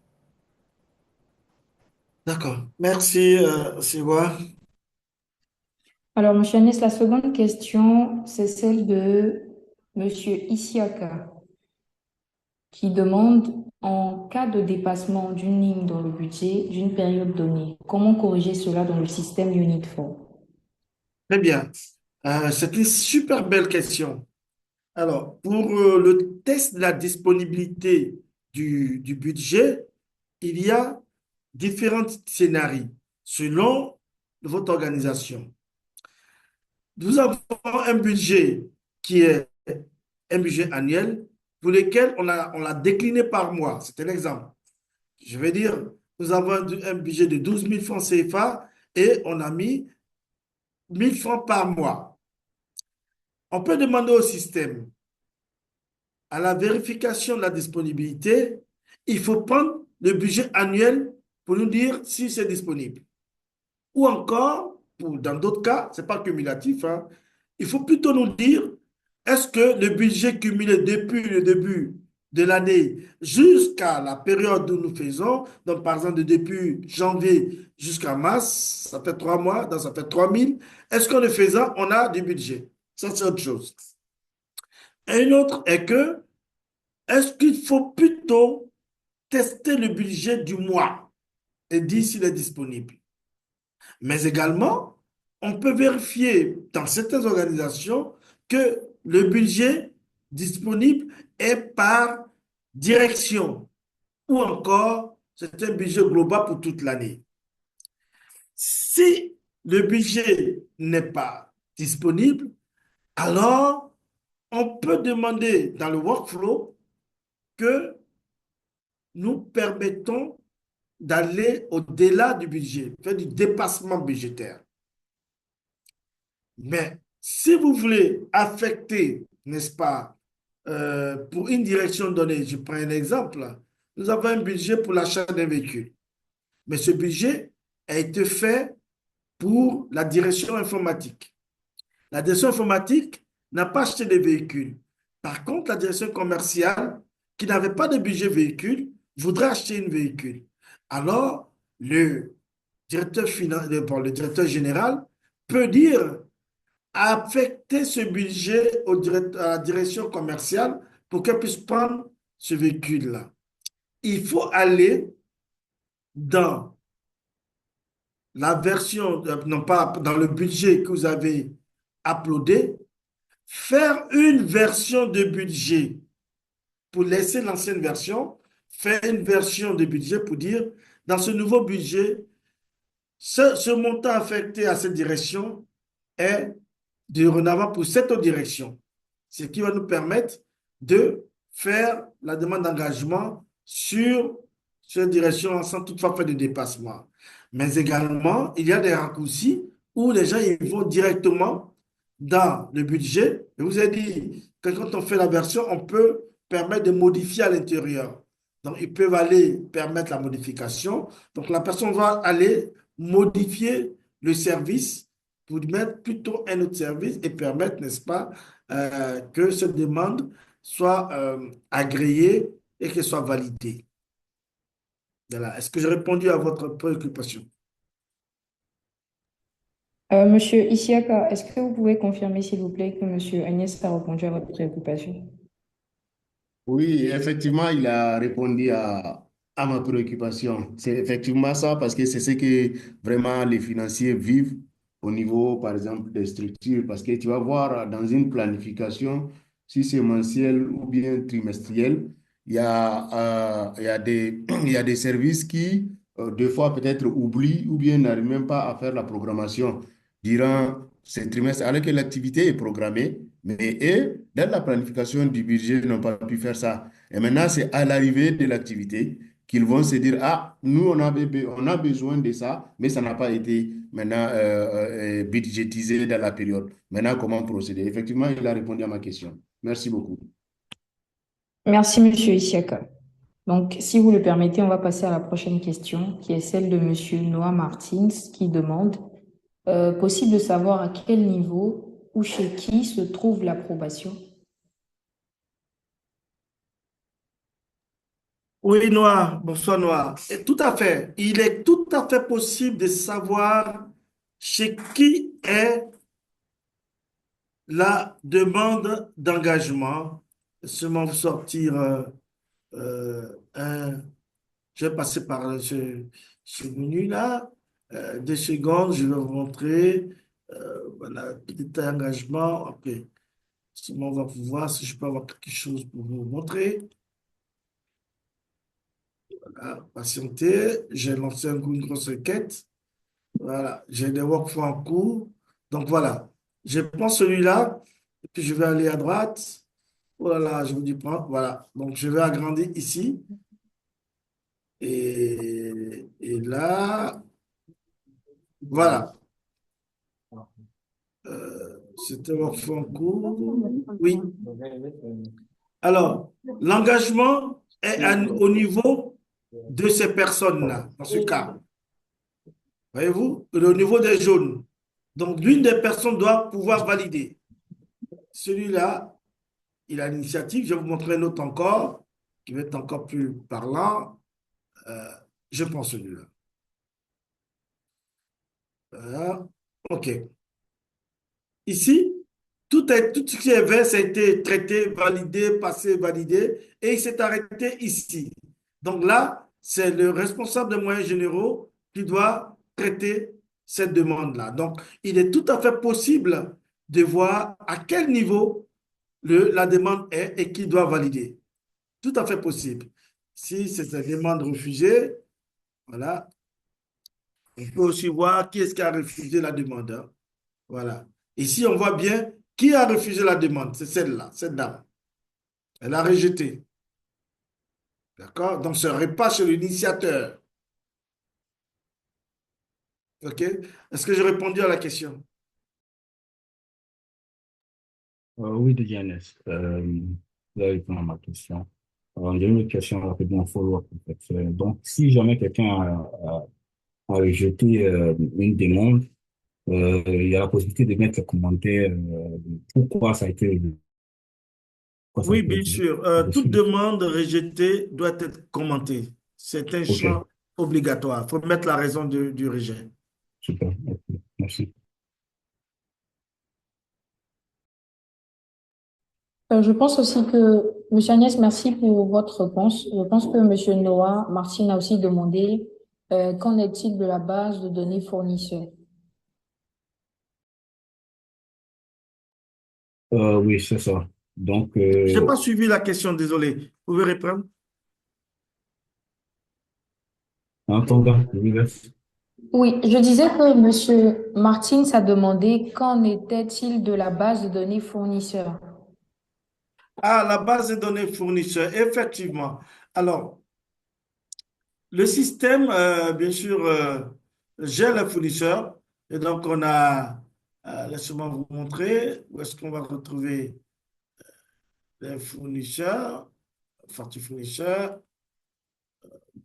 D'accord. Merci, Siwa. Alors, Monsieur Agnès, la seconde question, c'est celle de Monsieur Isiaka, qui demande, en cas de dépassement d'une ligne dans le budget d'une période donnée, comment corriger cela dans le système Unit4? Très bien. C'est une super belle question. Alors, pour le test de la disponibilité du budget, il y a différents scénarios selon votre organisation. Nous avons un budget qui est un budget annuel pour lequel on l'a décliné par mois. C'est un exemple. Je vais dire, nous avons un budget de 12 000 francs CFA et on a mis 1 000 francs par mois. On peut demander au système, à la vérification de la disponibilité, il faut prendre le budget annuel pour nous dire si c'est disponible. Ou encore, dans d'autres cas, ce n'est pas cumulatif, hein, il faut plutôt nous dire, est-ce que le budget cumulé depuis le début de l'année jusqu'à la période où nous faisons, donc par exemple depuis janvier jusqu'à mars, ça fait 3 mois, donc ça fait 3 000, est-ce qu'en le faisant, on a du budget? Ça, c'est autre chose. Et une autre est que, est-ce qu'il faut plutôt tester le budget du mois et dire s'il est disponible? Mais également, on peut vérifier dans certaines organisations que le budget disponible est par direction ou encore c'est un budget global pour toute l'année. Si le budget n'est pas disponible, alors on peut demander dans le workflow que nous permettons d'aller au-delà du budget, faire du dépassement budgétaire. Mais si vous voulez affecter, n'est-ce pas, pour une direction donnée, je prends un exemple, nous avons un budget pour l'achat d'un véhicule. Mais ce budget a été fait pour la direction informatique. La direction informatique n'a pas acheté de véhicule. Par contre, la direction commerciale, qui n'avait pas de budget véhicule, voudrait acheter un véhicule. Alors, le le directeur général peut dire affecter ce budget à la direction commerciale pour qu'elle puisse prendre ce véhicule-là. Il faut aller dans la version, non pas dans le budget que vous avez uploadé, faire une version de budget pour laisser l'ancienne version, faire une version de budget pour dire, dans ce nouveau budget, ce montant affecté à cette direction est dorénavant pour cette autre direction, ce qui va nous permettre de faire la demande d'engagement sur cette direction sans toutefois faire de dépassement. Mais également, il y a des raccourcis où les gens ils vont directement dans le budget. Je vous ai dit que quand on fait la version, on peut permettre de modifier à l'intérieur. Donc, ils peuvent aller permettre la modification. Donc, la personne va aller modifier le service pour mettre plutôt un autre service et permettre, n'est-ce pas, que cette demande soit agréée et qu'elle soit validée. Voilà. Est-ce que j'ai répondu à votre préoccupation? Monsieur Isiaka, est-ce que vous pouvez confirmer, s'il vous plaît, que Monsieur Agnès a répondu à votre préoccupation? Oui, effectivement, il a répondu à ma préoccupation. C'est effectivement ça parce que c'est ce que vraiment les financiers vivent au niveau, par exemple, des structures. Parce que tu vas voir dans une planification, si c'est mensuel ou bien trimestriel, il y a des services qui, des fois, peut-être oublient ou bien n'arrivent même pas à faire la programmation durant ce trimestre, alors que l'activité est programmée, mais eux, dans la planification du budget, n'ont pas pu faire ça. Et maintenant, c'est à l'arrivée de l'activité qu'ils vont se dire, ah, nous, on a besoin de ça, mais ça n'a pas été maintenant budgétisé dans la période. Maintenant, comment procéder? Effectivement, il a répondu à ma question. Merci beaucoup. Merci, Monsieur Isiaka. Donc, si vous le permettez, on va passer à la prochaine question, qui est celle de Monsieur Noah Martins, qui demande, possible de savoir à quel niveau ou chez qui se trouve l'approbation? Oui, Noah, bonsoir Noah. Et tout à fait. Il est tout à fait possible de savoir chez qui est la demande d'engagement. Seulement vous sortir un. Je vais passer par ce menu-là. 2 secondes, je vais vous montrer. Voilà, petit engagement. Ok. Seulement on va pouvoir, si je peux avoir quelque chose pour vous montrer. Voilà, patientez. J'ai lancé une grosse requête. Voilà, j'ai des workflows en cours. Donc voilà, je prends celui-là, et puis je vais aller à droite. Voilà, je vous dis prends. Voilà, donc je vais agrandir ici. Et là, voilà. C'était workflow en cours. Oui. Alors, l'engagement est au niveau de ces personnes-là, dans ce cas. Voyez-vous, au niveau des jaunes. Donc, l'une des personnes doit pouvoir valider. Celui-là, il a l'initiative. Je vais vous montrer un autre encore, qui va être encore plus parlant. Je prends celui-là. Voilà. OK. Ici, tout ce qui est vert, ça a été traité, validé, passé, validé, et il s'est arrêté ici. Donc là, c'est le responsable des moyens généraux qui doit traiter cette demande-là. Donc, il est tout à fait possible de voir à quel niveau la demande est et qui doit valider. Tout à fait possible. Si c'est une demande refusée, voilà, on peut aussi voir qui est-ce qui a refusé la demande, hein. Voilà. Ici, on voit bien qui a refusé la demande. C'est celle-là, cette dame. Elle a rejeté. D'accord? Donc, ce repas chez l'initiateur. OK? Est-ce que j'ai répondu à la question? Oui, de Diane. Vous avez répondu à ma question. J'ai une question rapidement follow-up, en fait. Donc, si jamais quelqu'un a rejeté une demande, il y a la possibilité de mettre le commentaire pourquoi ça a été rejeté. Pourquoi ça a Oui, été bien rejeté. sûr. C'est Toute possible. demande rejetée doit être commentée. C'est un OK, champ obligatoire. Il faut mettre la raison du rejet. super. OK, merci. Je pense aussi que, Monsieur Agnès, merci pour votre réponse. Je pense que Monsieur Noah Martin a aussi demandé qu'en est-il de la base de données fournisseurs? Oui, c'est ça. Donc, Je n'ai pas suivi la question, désolé. Vous pouvez reprendre? en attendant, je vous laisse. Oui, je disais que Monsieur Martins a demandé qu'en était-il de la base de données fournisseurs? Ah, la base de données fournisseurs, effectivement. Alors, le système, bien sûr, gère les fournisseurs. Et donc, on a, laissez-moi vous montrer où est-ce qu'on va retrouver les fournisseurs, partie fournisseurs.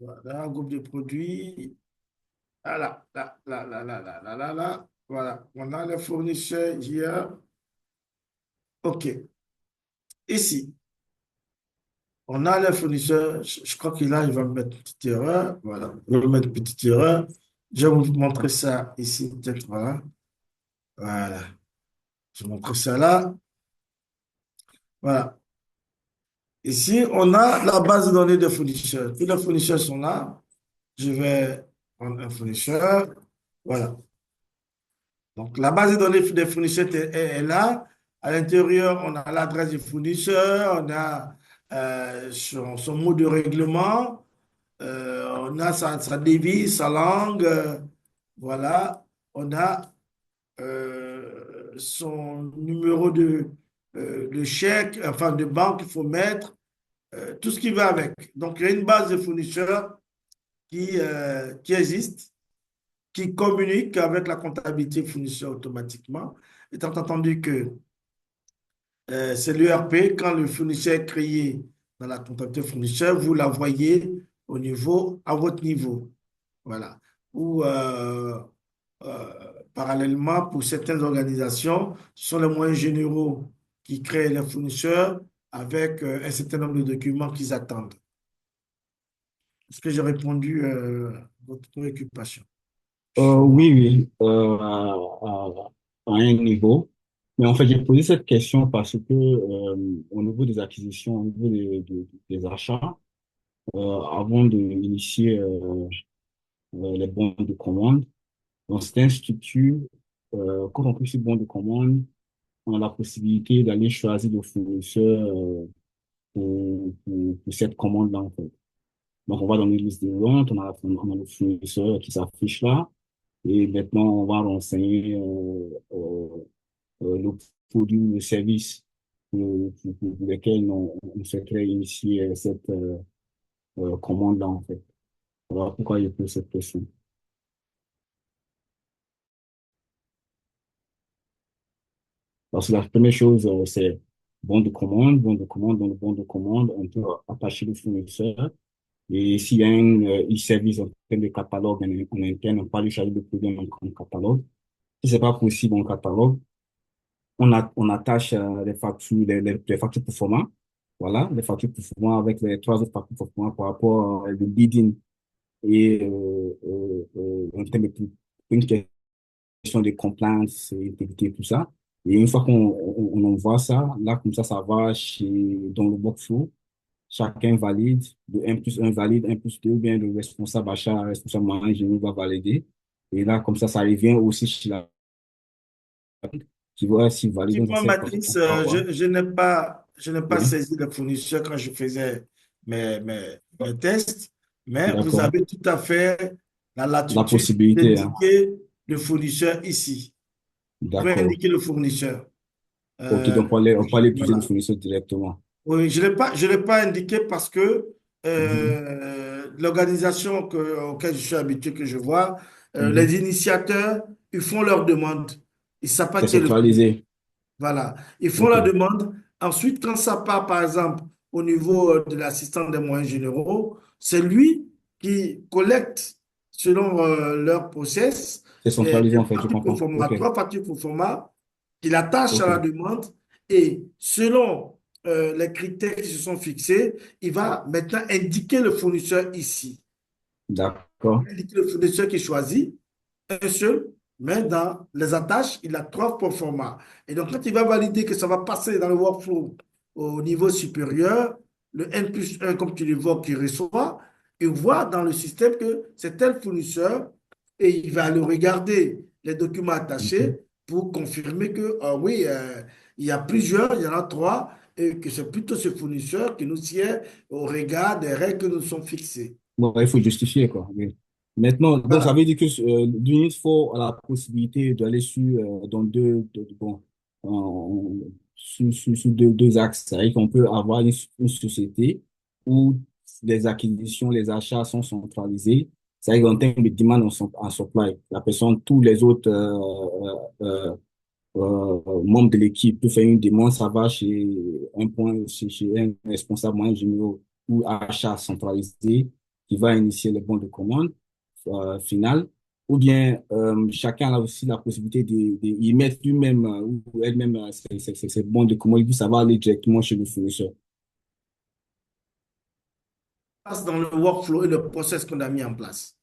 Voilà, un groupe de produits. Voilà, là. Voilà, on a les fournisseurs hier. OK. Ici, on a les fournisseurs. Je crois qu'il a, il va me mettre une petite erreur. Voilà, il va me mettre une petite erreur. Je vais vous montrer ça ici, peut-être. Voilà. Voilà. Je vous montre ça là. Voilà. Ici, on a la base de données des fournisseurs. Tous les fournisseurs sont là. Je vais prendre un fournisseur. Voilà. Donc, la base de données des fournisseurs est là. À l'intérieur, on a l'adresse du fournisseur, on a son mot de règlement, on a sa devise, sa langue. Voilà. On a son numéro de chèque, enfin de banque qu'il faut mettre, tout ce qui va avec. Donc, il y a une base de fournisseurs qui existe, qui communique avec la comptabilité fournisseur automatiquement, étant entendu que c'est l'ERP, quand le fournisseur est créé dans la comptabilité fournisseur, vous la voyez à votre niveau. Voilà. Ou parallèlement, pour certaines organisations, ce sont les moyens généraux qui créent les fournisseurs avec un certain nombre de documents qu'ils attendent. Est-ce que j'ai répondu à votre préoccupation? Oui, oui, à un niveau. Mais en fait, j'ai posé cette question parce que au niveau des acquisitions, au niveau des achats, avant d'initier les bons de commande, dans cette structure, quand on fait ce bon de commande, on a la possibilité d'aller choisir le fournisseur pour cette commande-là, en fait. Donc, on va dans une liste de vente, on a le fournisseur qui s'affiche là. Et maintenant, on va renseigner le produit ou le service pour lequel on souhaiterait initier cette commande-là, en fait. Voilà pourquoi je pose cette question. Parce que la première chose, c'est bon de commande, bon de commande, dans le bon de commande, on peut attacher le fournisseur. Et s'il y a un e-service en termes de catalogue en interne, on peut aller charger le produit en catalogue. Si c'est pas possible en catalogue, on attache les factures, les factures pour format. Voilà, les factures pour format avec les trois autres factures pour format par rapport au bidding et en termes de une question de compliance, intégrité, tout ça. Et une fois qu'on envoie ça, là, comme ça va dans le workflow. Chacun valide, de 1+1 valide, 1+2, ou bien le responsable achat, le responsable marketing va valider. Et là, comme ça revient aussi chez la qui voit s'il valide. Donc, Effectivement, Matrice, je n'ai pas oui, saisi le fournisseur quand je faisais mes tests, mais vous d'accord. avez tout à fait la La latitude possibilité, hein. d'indiquer le fournisseur ici. Vous pouvez D'accord. indiquer le fournisseur. Ok, Euh, donc on peut aller utiliser le voilà. fournisseur directement. Oui, je l'ai pas indiqué parce que Mhm. l'organisation auquel je suis habitué, que je vois, Mhm. les initiateurs, ils font leur demande. Ils ne savent pas C'est qui est le fournisseur. centralisé. Voilà. Ils font Ok, la demande. Ensuite, quand ça part, par exemple, au niveau de l'assistant des moyens généraux, c'est lui qui collecte, selon leur process, c'est des centralisé en fait, je factures pro comprends. forma, Ok, 3 factures pro forma, qu'il attache à la ok, demande. Et selon les critères qui se sont fixés, il va maintenant indiquer le fournisseur ici. d'accord. Indiquer le fournisseur qu'il choisit un seul, mais dans les attaches, il a 3 proformas. Et donc, quand il va valider que ça va passer dans le workflow au niveau supérieur, le N+1, comme tu le vois, qu'il reçoit, il voit dans le système que c'est tel fournisseur et il va le regarder les documents Mhm. attachés pour confirmer que, ah oui, il y a plusieurs, il y en a 3, et que c'est plutôt ce fournisseur qui nous tient au regard des règles que nous sommes fixées. Bon, il faut justifier, quoi. Oui. Maintenant, donc ça Voilà. veut dire que l'UNISFOR a la possibilité d'aller dans bon, sur deux axes. C'est-à-dire qu'on peut avoir une société où les acquisitions, les achats sont centralisés. C'est-à-dire qu'en termes de demand en supply, la personne, tous les autres membres de l'équipe peuvent faire une demande, ça va chez un responsable moyen général ou achat centralisé qui va initier les bons de commande final, ou bien chacun a aussi la possibilité de y mettre lui-même ou elle-même ses bons de commande, et puis ça va aller directement chez le fournisseur. Passe dans le workflow et le process qu'on a mis en place.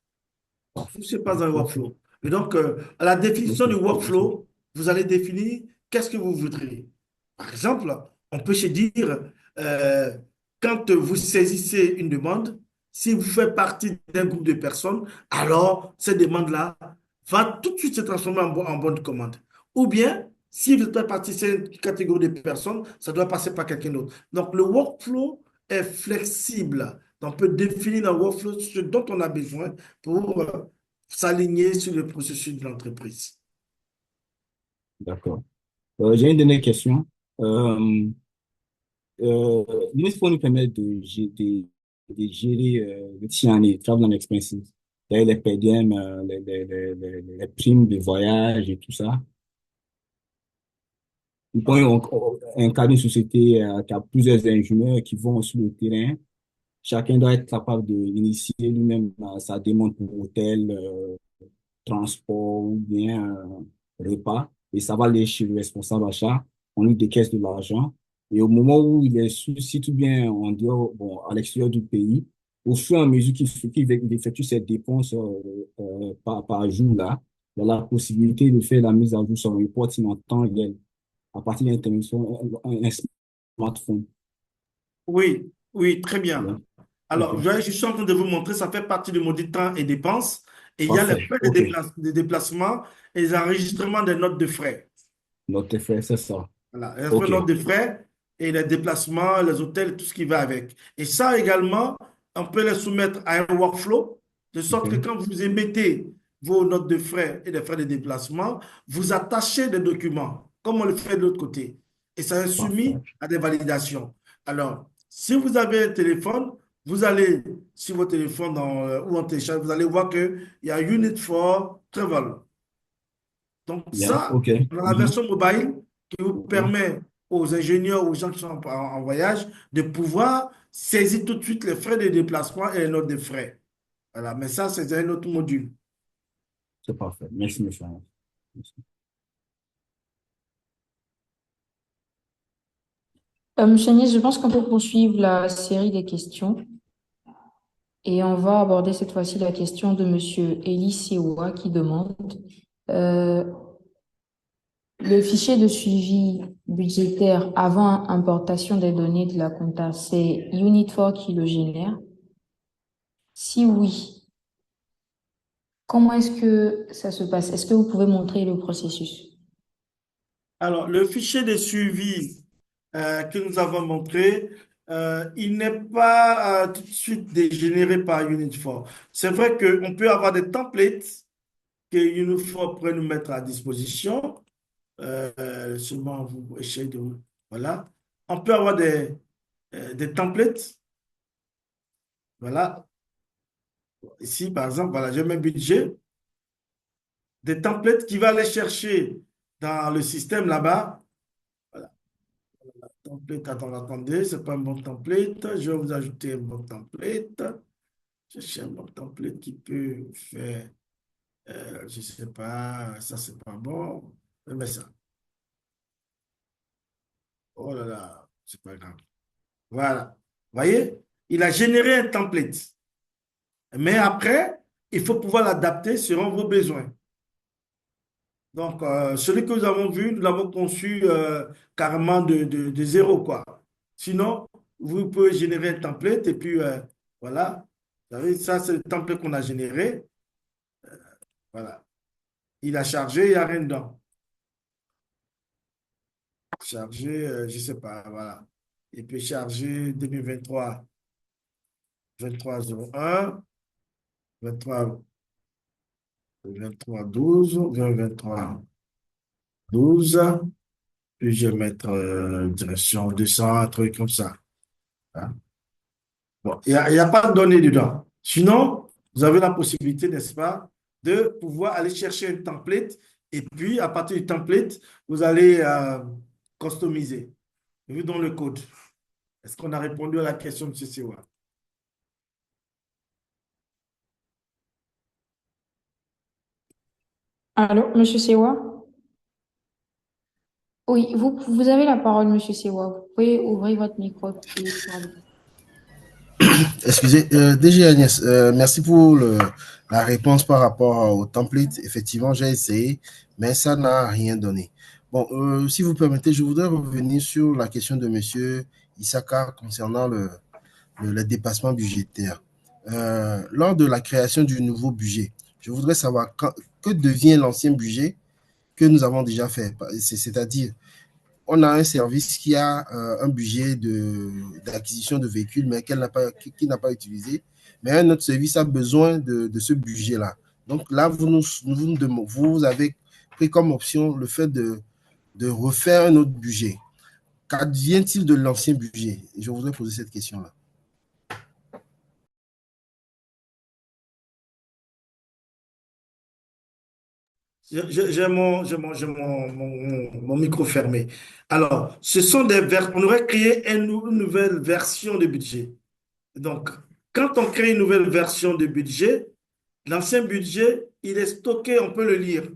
Tout se passe dans le Ok, workflow. Et donc, à la ok, définition du intéressant. workflow, vous allez définir qu'est-ce que vous voudrez. Par exemple, on peut se dire, euh, quand vous saisissez une demande, si vous faites partie d'un groupe de personnes, alors cette demande-là va tout de suite se transformer en bonne de commande. Ou bien, si vous faites partie de cette catégorie de personnes, ça doit passer par quelqu'un d'autre. Donc, le workflow est flexible. On peut définir dans le workflow ce dont on a besoin pour s'aligner sur le processus de l'entreprise. D'accord. J'ai une dernière question. Euh, L'UNESCO nous permet de gérer le TNE, Travel and Expenses, c'est-à-dire les PDM, les primes de voyage et tout ça. Nous pouvons incarner une société qui a plusieurs ingénieurs qui vont sur le terrain. Chacun doit être capable d'initier lui-même sa demande pour hôtel, transport ou bien repas. Et ça va aller chez le responsable achat. On lui décaisse de l'argent. Et au moment où il est sur site ou bien en dehors, bon, à l'extérieur du pays, au fur et à mesure qu'il effectue ses dépenses par jour, là, il a la possibilité de faire la mise à jour sur un reporting en temps réel à partir d'un un smartphone. Oui, oui, très Yeah. bien. OK. Alors, je suis en train de vous montrer, ça fait partie du module temps et dépenses. Et il y a les Parfait. frais OK. de déplacement et les enregistrements des notes de frais. Notre effet, c'est ça. Voilà, les frais, OK. notes de frais et les déplacements, les hôtels, tout ce qui va avec. Et ça également, on peut les soumettre à un workflow, de sorte que OK. quand vous émettez vos notes de frais et les frais de déplacement, vous attachez des documents, comme on le fait de l'autre côté. Et ça est soumis Parfait. à des validations. Alors, si vous avez un téléphone, vous allez sur votre téléphone ou en télécharge, vous allez voir qu'il y a Unit for Travel. Donc Yeah. ça, OK. dans la Mhm. version mobile, qui vous Mhm. permet aux ingénieurs, aux gens qui sont en voyage, de pouvoir saisir tout de suite les frais de déplacement et les notes de frais. Voilà, mais ça, c'est un autre module. C'est parfait. Merci, monsieur. Merci. Monsieur Nice, je pense qu'on peut poursuivre la série des questions et on va aborder cette fois-ci la question de Monsieur Elie Sewa qui demande euh, le fichier de suivi budgétaire avant importation des données de la compta, c'est Unit4 qui le génère? Si oui, comment est-ce que ça se passe? Est-ce que vous pouvez montrer le processus? Alors, le fichier de suivi que nous avons montré, il n'est pas tout de suite généré par Unit4. C'est vrai qu'on peut avoir des templates que Unit4 pourrait nous mettre à disposition. Seulement, vous essayez de... Voilà. On peut avoir des templates. Voilà. Ici, par exemple, voilà, j'ai mes budgets, des templates qui va aller chercher dans le système là-bas. Voilà. Template, attendez, c'est pas un bon template. Je vais vous ajouter un bon template. Je cherche un bon template qui peut faire, je sais pas, ça c'est pas bon. Je mets ça. Oh là là, c'est pas grave. Voilà. Vous voyez, il a généré un template. Mais après, il faut pouvoir l'adapter selon vos besoins. Donc, celui que nous avons vu, nous l'avons conçu carrément de zéro, quoi. Sinon, vous pouvez générer un template et puis, voilà. Vous savez, ça, c'est le template qu'on a généré. Voilà. Il a chargé, il n'y a rien dedans. Chargé, je ne sais pas, voilà. Il peut charger 2023, 23 01, 23, 12, 23 12. Puis je vais mettre direction 200, un truc comme ça. Hein. Bon, il y a pas de données dedans. Sinon, vous avez la possibilité, n'est-ce pas, de pouvoir aller chercher un template et puis, à partir du template, vous allez customiser. Vu dans le code. Est-ce qu'on a répondu à la question de M. Sewa? Allô, Monsieur Sewa? Oui, vous avez la parole, Monsieur Sewa. Vous pouvez ouvrir votre micro et parler. Excusez, DG Agnès, merci pour la réponse par rapport au template. Effectivement, j'ai essayé, mais ça n'a rien donné. Bon, si vous permettez, je voudrais revenir sur la question de Monsieur Issaka concernant le dépassement budgétaire. Lors de la création du nouveau budget, je voudrais savoir que devient l'ancien budget que nous avons déjà fait. C'est-à-dire, on a un service qui a un budget d'acquisition de véhicules, mais qui n'a pas utilisé. Mais un autre service a besoin de ce budget-là. Donc là, vous avez pris comme option le fait de refaire un autre budget, qu'advient-il de l'ancien budget? Je voudrais poser cette question-là. J'ai mon micro fermé. Alors, ce sont on aurait créé une nouvelle version de budget. Donc, quand on crée une nouvelle version de budget, l'ancien budget, il est stocké, on peut le lire,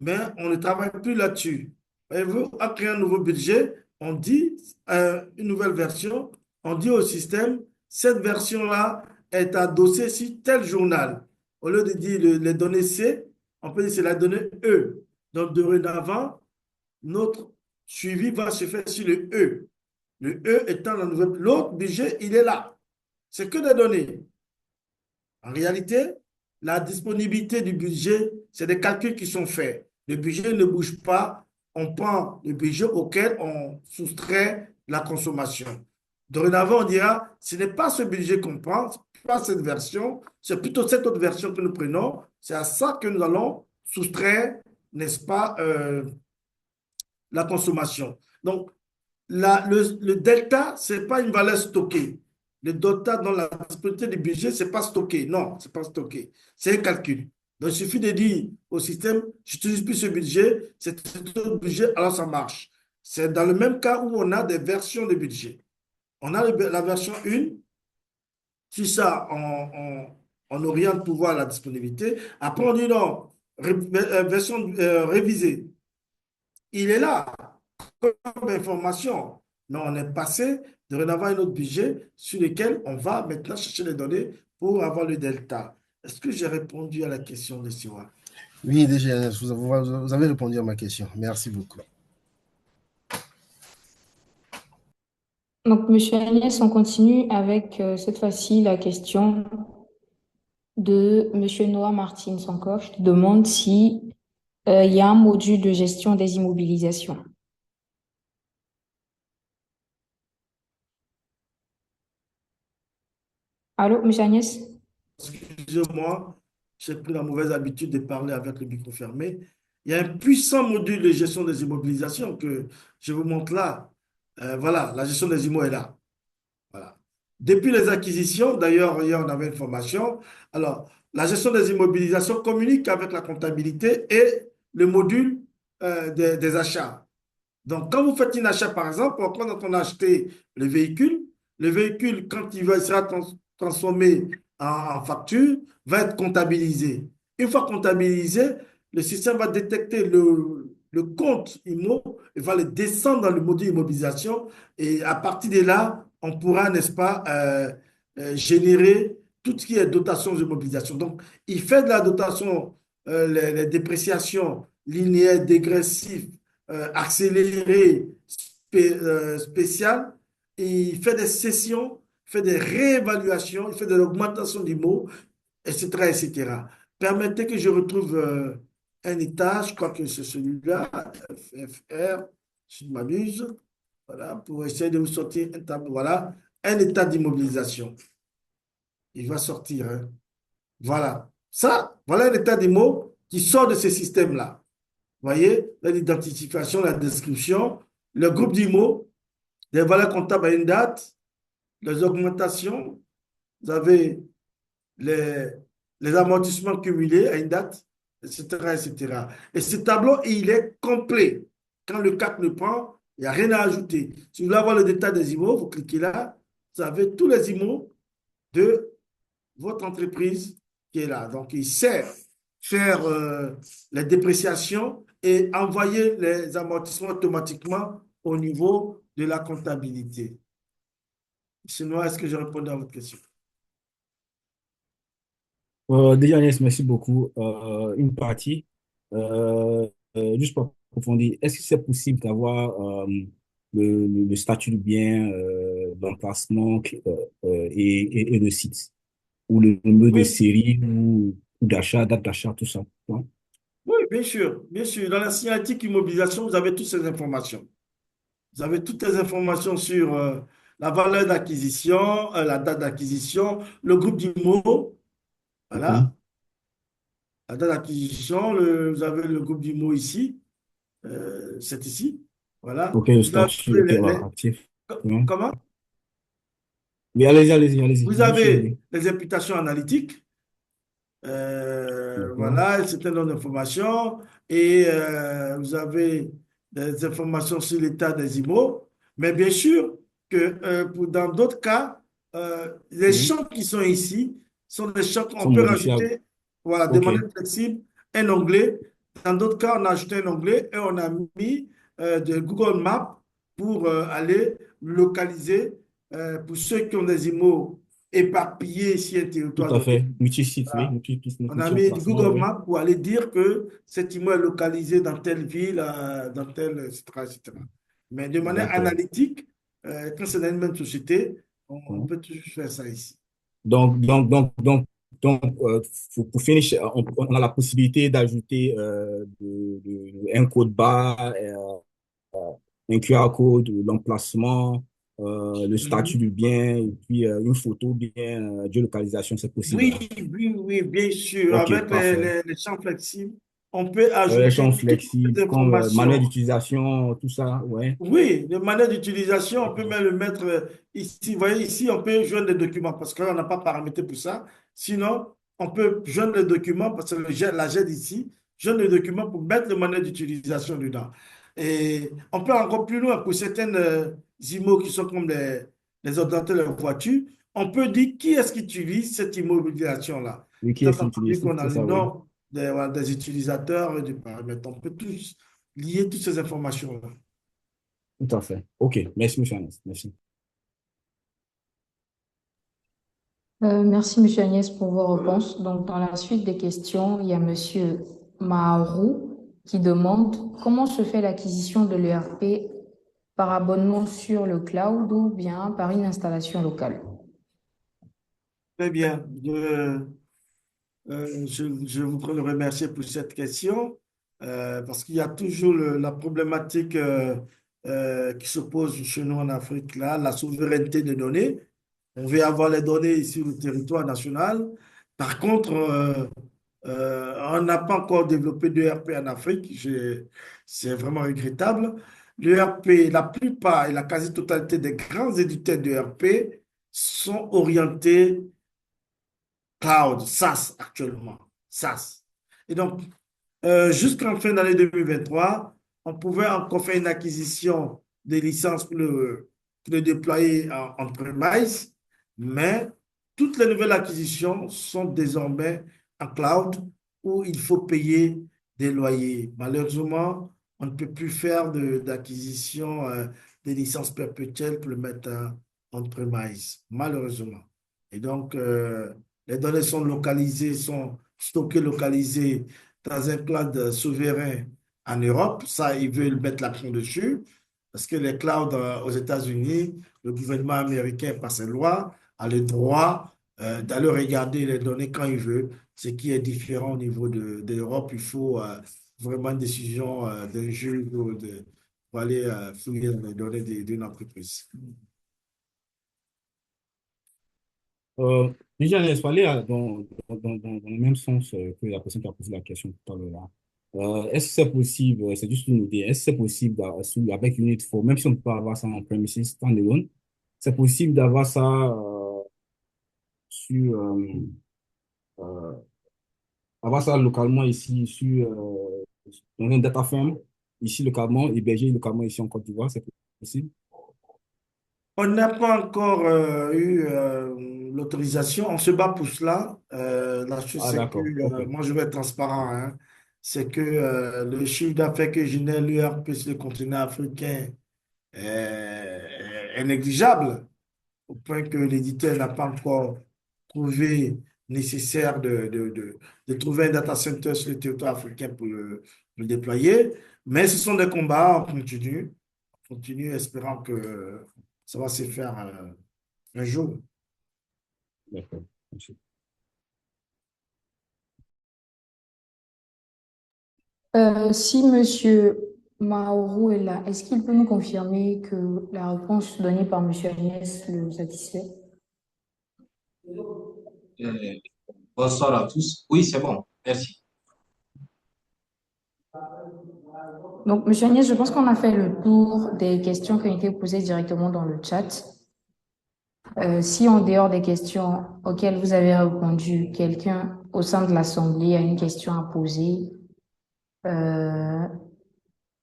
mais on ne travaille plus là-dessus. Voyez-vous, à créer un nouveau budget, on dit, une nouvelle version, on dit au système, cette version-là est adossée sur tel journal. Au lieu de dire les données C, on peut dire c'est la donnée E. Donc, dorénavant, notre suivi va se faire sur le E. Le E étant la nouvelle. L'autre budget, il est là. C'est que des données. En réalité, la disponibilité du budget, c'est des calculs qui sont faits. Le budget ne bouge pas. On prend le budget auquel on soustrait la consommation. Dorénavant, on dira, ce n'est pas ce budget qu'on prend, pas cette version, c'est plutôt cette autre version que nous prenons. C'est à ça que nous allons soustraire, n'est-ce pas, la consommation. Donc, le delta, ce n'est pas une valeur stockée. Le delta dans la disponibilité du budget, ce n'est pas stocké. Non, ce n'est pas stocké. C'est un calcul. Donc, il suffit de dire au système, je n'utilise plus ce budget, c'est un budget, alors ça marche. C'est dans le même cas où on a des versions de budget. On a la version 1, sur ça, on oriente pour voir la disponibilité. Après, on dit non, version révisée. Il est là comme information. Mais on est passé de un autre budget sur lequel on va maintenant chercher les données pour avoir le delta. Est-ce que j'ai répondu à la question de Siwa? Oui, DGNS, vous avez répondu à ma question. Merci beaucoup. Donc, Monsieur Agnès, on continue avec cette fois-ci la question de Monsieur Noah Martins encore. Je te demande si il y a un module de gestion des immobilisations. Allô, Monsieur Agnès? Excusez-moi, j'ai pris la mauvaise habitude de parler avec le micro fermé. Il y a un puissant module de gestion des immobilisations que je vous montre là. Voilà, la gestion des immo est là. Voilà. Depuis les acquisitions, d'ailleurs, hier, on avait une formation. Alors, la gestion des immobilisations communique avec la comptabilité et le module des achats. Donc, quand vous faites un achat, par exemple, quand on a acheté le véhicule, quand sera transformé en facture, va être comptabilisé. Une fois comptabilisé, le système va détecter le compte IMO et va le descendre dans le module immobilisation. Et à partir de là, on pourra, n'est-ce pas, générer tout ce qui est dotation d'immobilisation. Donc, il fait de la dotation, les dépréciations linéaires, dégressives, accéléré spécial. Il fait des sessions, fait des réévaluations, il fait de l'augmentation du mot, etc., etc. Permettez que je retrouve un état, je crois que c'est celui-là, FFR, si je ne m'abuse, voilà, pour essayer de vous sortir un tableau, voilà, un état d'immobilisation. Il va sortir, hein. Voilà. Ça, voilà un état d'immo qui sort de ce système-là. Vous voyez, l'identification, la description, le groupe d'IMO, les valeurs comptables à une date, les augmentations, vous avez les amortissements cumulés à une date, etc., etc. Et ce tableau, il est complet. Quand le CAC le prend, il n'y a rien à ajouter. Si vous voulez avoir le détail des IMO, vous cliquez là, vous avez tous les IMO de votre entreprise qui est là. Donc, il sert faire les dépréciations et envoyer les amortissements automatiquement au niveau de la comptabilité. Sinon, est-ce que j'ai répondu à votre question? Déjà, Agnès, merci beaucoup. Une partie, juste pour approfondir, est-ce que c'est possible d'avoir le statut du bien, d'emplacement et le site, ou le numéro de Oui, série ou d'achat, date d'achat, tout ça? Ouais. oui, bien sûr, bien sûr. Dans la signalétique immobilisation, vous avez toutes ces informations. Vous avez toutes les informations sur la valeur d'acquisition, la date d'acquisition, le groupe d'IMO, OK. voilà, la date d'acquisition, vous avez le groupe d'IMO ici. c'est ici. Voilà. Ok, le Vous avez statut, ok, voilà, actif. Oui, comment? mais allez-y, Vous je vous suis, avez oui. les imputations analytiques. D'accord. Voilà, un certain nombre d'informations et vous avez des informations sur l'état des immeubles. Mais bien sûr que dans d'autres cas, les Oui, champs qui sont ici sont des champs qu'on sont peut modifiables. rajouter, voilà, de Ok, manière flexible, un onglet. Dans d'autres cas, on a ajouté un onglet et on a mis de Google Maps pour aller localiser pour ceux qui ont des immeubles éparpillés sur un tout territoire à donné. fait. Multi-site, oui, Voilà. On a mis multi-emplacement, Google oui. Maps pour aller dire que cet immeuble est localisé dans telle ville, dans telle, etc., etc. Mais de manière D'accord. analytique, quand c'est dans une même société, on Oui. peut toujours faire ça ici. Donc, donc, donc, donc, pour finir, on a la possibilité d'ajouter un code barre, un QR code, l'emplacement, le statut Mhm. du bien, et puis une photo bien, géolocalisation, c'est possible, Oui, hein. oui, oui, bien sûr. Ok, Avec parfait. les champs flexibles, on peut Les champs ajouter toutes flexibles, les comme manuel informations. d'utilisation, tout ça, ouais. Oui, de manière d'utilisation, on peut D'accord. même le mettre ici. Vous voyez, ici, on peut joindre les documents parce qu'on n'a pas paramétré pour ça. Sinon, on peut joindre les documents parce que la GED ici, joindre les documents pour mettre le manuel d'utilisation dedans. Et on peut encore plus loin pour certaines immeubles qui sont comme les ordinateurs, les voitures. On peut dire qui est-ce qui utilise cette immobilisation-là. Oui, qui Tant est-ce qui entendu utilise, qu'on a c'est le ça, oui. nom voilà, des utilisateurs et des paramètres. On peut tous lier toutes ces informations-là. Tout à fait. Ok, merci, monsieur Anas. Merci. Merci, Monsieur Agnès, pour vos réponses. Donc, dans la suite des questions, il y a Monsieur Maharou qui demande comment se fait l'acquisition de l'ERP par abonnement sur le cloud ou bien par une installation locale. Très bien. Je voudrais le remercier pour cette question parce qu'il y a toujours la problématique qui se pose chez nous en Afrique, là, la souveraineté des données. On veut avoir les données sur le territoire national. Par contre, on n'a pas encore développé d'ERP en Afrique. C'est vraiment regrettable. L'ERP, la plupart et la quasi-totalité des grands éditeurs d'ERP sont orientés cloud, SaaS actuellement. SaaS. Et donc, jusqu'en fin d'année 2023, on pouvait encore faire une acquisition des licences pour le déployer en premise, mais toutes les nouvelles acquisitions sont désormais en cloud où il faut payer des loyers. Malheureusement, on ne peut plus faire d'acquisition des licences perpétuelles pour le mettre en premise, malheureusement. Et donc, les données sont localisées, sont stockées, localisées dans un cloud souverain en Europe. Ça, ils veulent mettre l'accent dessus parce que les clouds aux États-Unis, le gouvernement américain, par ses lois, a le droit d'aller regarder les données quand il veut, ce qui est différent au niveau de l'Europe. Il faut vraiment une décision d'un juge pour aller fouiller les données d'une entreprise. Déjà, laisse parler dans le même sens que la personne qui a posé la question tout à l'heure là. Est-ce que c'est possible, c'est juste une idée, est-ce que c'est possible avec Unit 4, même si on ne peut pas avoir ça en premises standalone, c'est possible d'avoir ça sur, euh, avoir ça localement ici, dans un data firm, ici localement, hébergé localement ici en Côte d'Ivoire, c'est possible? On n'a pas encore eu l'autorisation. On se bat pour cela. La chose, Ah, c'est que d'accord, ok. moi, je vais être transparent, hein. C'est que le chiffre d'affaires que génère l'URP sur le continent africain est négligeable, au point que l'éditeur n'a pas encore trouvé nécessaire de trouver un data center sur le territoire africain pour le déployer. Mais ce sont des combats, on continue espérant que ça va se faire un jour. D'accord. Merci. Si Monsieur Maoru est là, est-ce qu'il peut nous confirmer que la réponse donnée par Monsieur Agnès le satisfait? Euh, Bonsoir à tous. Oui, c'est bon. Merci. Donc, Monsieur Agnès, je pense qu'on a fait le tour des questions qui ont été posées directement dans le chat. Si en dehors des questions auxquelles vous avez répondu, quelqu'un au sein de l'Assemblée a une question à poser euh,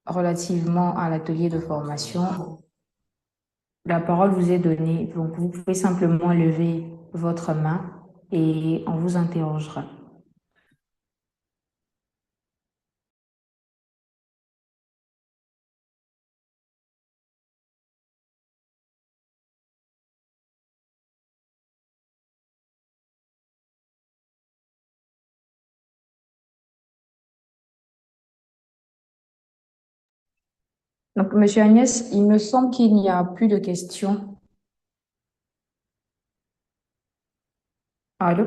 relativement à l'atelier de formation, la parole vous est donnée. Donc, vous pouvez simplement lever votre main et on vous interrogera. Donc, Monsieur Agnès, il me semble qu'il n'y a plus de questions. Allô?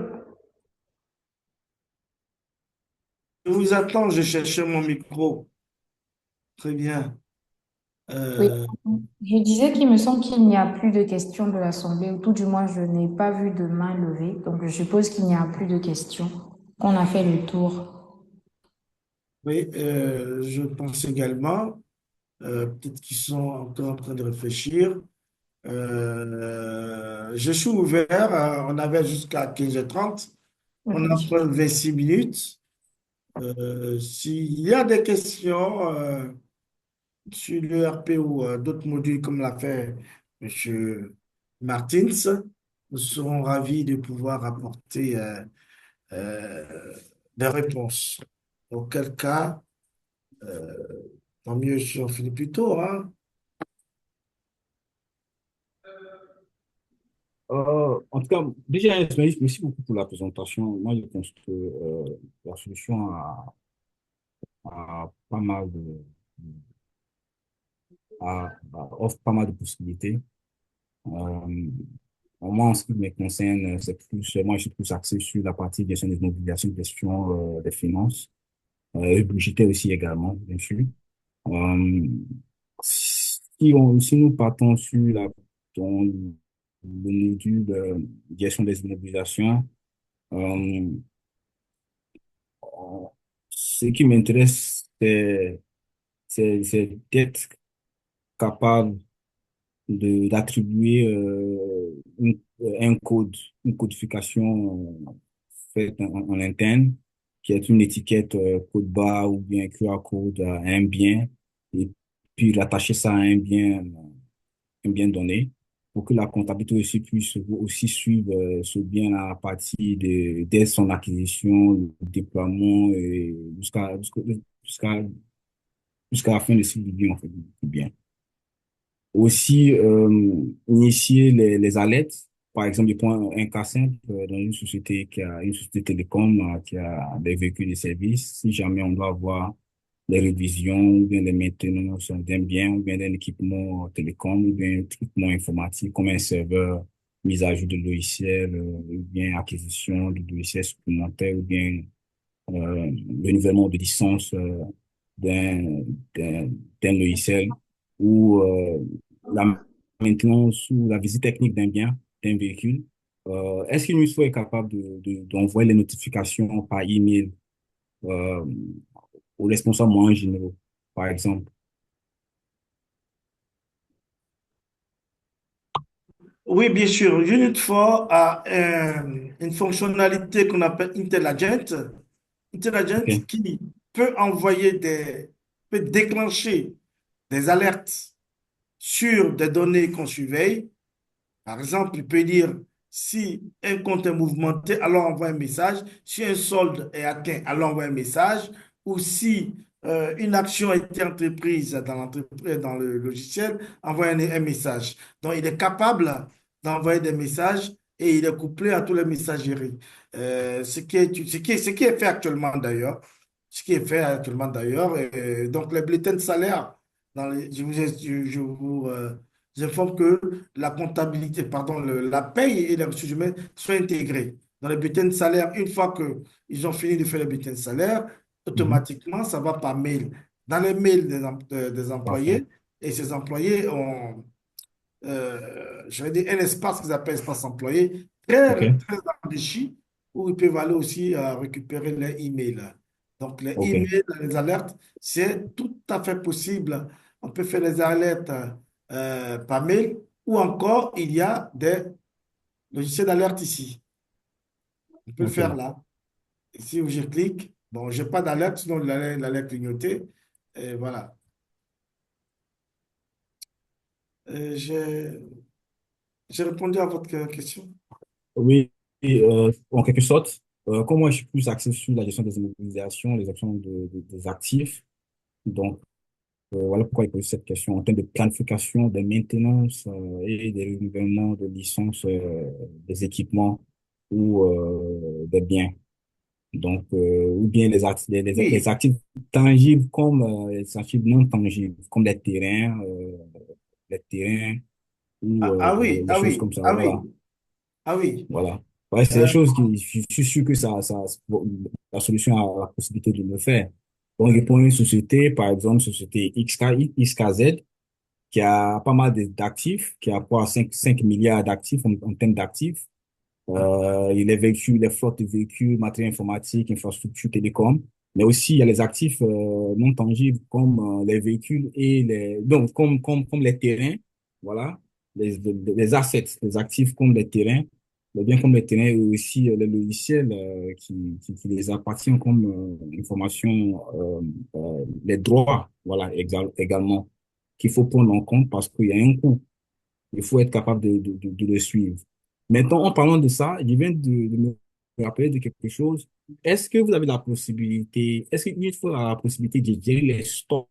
Je vous attends, je cherchais mon micro. Très bien. Oui, Euh, je disais qu'il me semble qu'il n'y a plus de questions de l'Assemblée, ou tout du moins, je n'ai pas vu de main levée. Donc, je suppose qu'il n'y a plus de questions. On a fait le tour. oui, je pense également, peut-être qu'ils sont encore en train de réfléchir. Je suis ouvert, on avait jusqu'à 15h30. On a Oui. encore 26 minutes. S'il y a des questions sur le RP ou d'autres modules comme l'a fait M. Martins, nous serons ravis de pouvoir apporter euh, des réponses. Auquel cas, euh, tant mieux si on finit plus tôt, hein. En tout cas, déjà, merci beaucoup pour la présentation. Moi, je pense que la solution a pas mal offre pas mal de possibilités. Euh, Moi, en ce qui me concerne, moi, je suis plus axé sur la partie gestion des mobilisations, gestion des finances, et budgétaire aussi également, bien sûr. Euh, si nous partons sur dans le module de gestion des mobilisations, euh, ce qui m'intéresse, c'est d'être capable d'attribuer un code, une codification faite en interne, qui est une étiquette code barre ou bien QR code à un bien, et puis rattacher ça à un bien donné, pour que la comptabilité aussi puisse aussi suivre ce bien à partir dès son acquisition, le déploiement, et jusqu'à jusqu'à la fin de cycle de vie, en fait, du bien. Aussi, initier les alertes. Par exemple, je prends un cas simple dans une société télécom qui a des véhicules de service. Si jamais on doit avoir les révisions ou bien les maintenances d'un bien ou bien d'un équipement télécom ou bien un équipement informatique comme un serveur, mise à jour de logiciel, ou bien acquisition de logiciels supplémentaires ou bien renouvellement de licence d'un d'un d'un logiciel ou la maintenance ou la visite technique d'un bien, d'un véhicule. Est-ce qu'une USO est capable d'envoyer les notifications par email euh, aux responsables moins généraux, par exemple? Oui, bien sûr. Unit4 a une fonctionnalité qu'on appelle IntelliAgent. IntelliAgent OK. qui peut déclencher des alertes sur des données qu'on surveille. Par exemple, il peut dire si un compte est mouvementé, alors envoie un message. Si un solde est atteint, alors envoie un message. Ou si une action a été entreprise dans l'entreprise, dans le logiciel, envoie un message. Donc, il est capable d'envoyer des messages et il est couplé à tous les messageries. Ce qui est fait actuellement d'ailleurs. Ce qui est fait actuellement d'ailleurs. Donc, les bulletins de salaire, je vous j'informe que la comptabilité, pardon, la paye et les ressources humaines soient intégrés dans les bulletins de salaire. Une fois qu'ils ont fini de faire les bulletins de salaire, Mhm. automatiquement, ça va par mail. Dans les mails des Parfait. employés, et ces employés ont, je vais dire, un espace qu'ils appellent espace employé, très, OK. très enrichi, où ils peuvent aller aussi récupérer les emails. Donc, les OK. emails, les alertes, c'est tout à fait possible. On peut faire les alertes par mail ou encore il y a des logiciels d'alerte ici. On peut le faire OK. là. Ici où je clique, bon, je n'ai pas d'alerte, sinon l'alerte clignotée. Et voilà. J'ai répondu à votre question. Oui, et, en quelque sorte, comme moi, je suis plus axé sur la gestion des immobilisations, les actions des actifs. Donc, voilà pourquoi il pose cette question en termes de planification, de maintenance et des renouvellements de licences des équipements ou des biens. Donc, ou bien les Oui. actifs tangibles comme les actifs non tangibles, comme les terrains ou Ah, ah oui, les ah choses oui, comme ça. ah Voilà. oui, ah oui. Voilà. Ouais, c'est des Euh, choses qui, je suis sûr que bon, la solution a la possibilité de le faire. Donc, je oui, prends une société, par exemple, société XKZ, qui a pas mal d'actifs, qui a quoi, 5 milliards d'actifs en termes d'actifs. Il y a les véhicules, les flottes de véhicules, matériel informatique, infrastructure télécom. Mais aussi, il y a les actifs non tangibles comme les véhicules et donc, comme les terrains. Voilà. Les assets, les actifs comme les terrains, les biens comme les terrains et aussi les logiciels qui les appartiennent comme information, les droits, voilà, également, qu'il faut prendre en compte parce qu'il y a un coût. Il faut être capable de le suivre. Maintenant, en parlant de ça, je viens de me rappeler de quelque chose. Est-ce que vous avez la possibilité, est-ce qu'il faut la possibilité de gérer les stocks?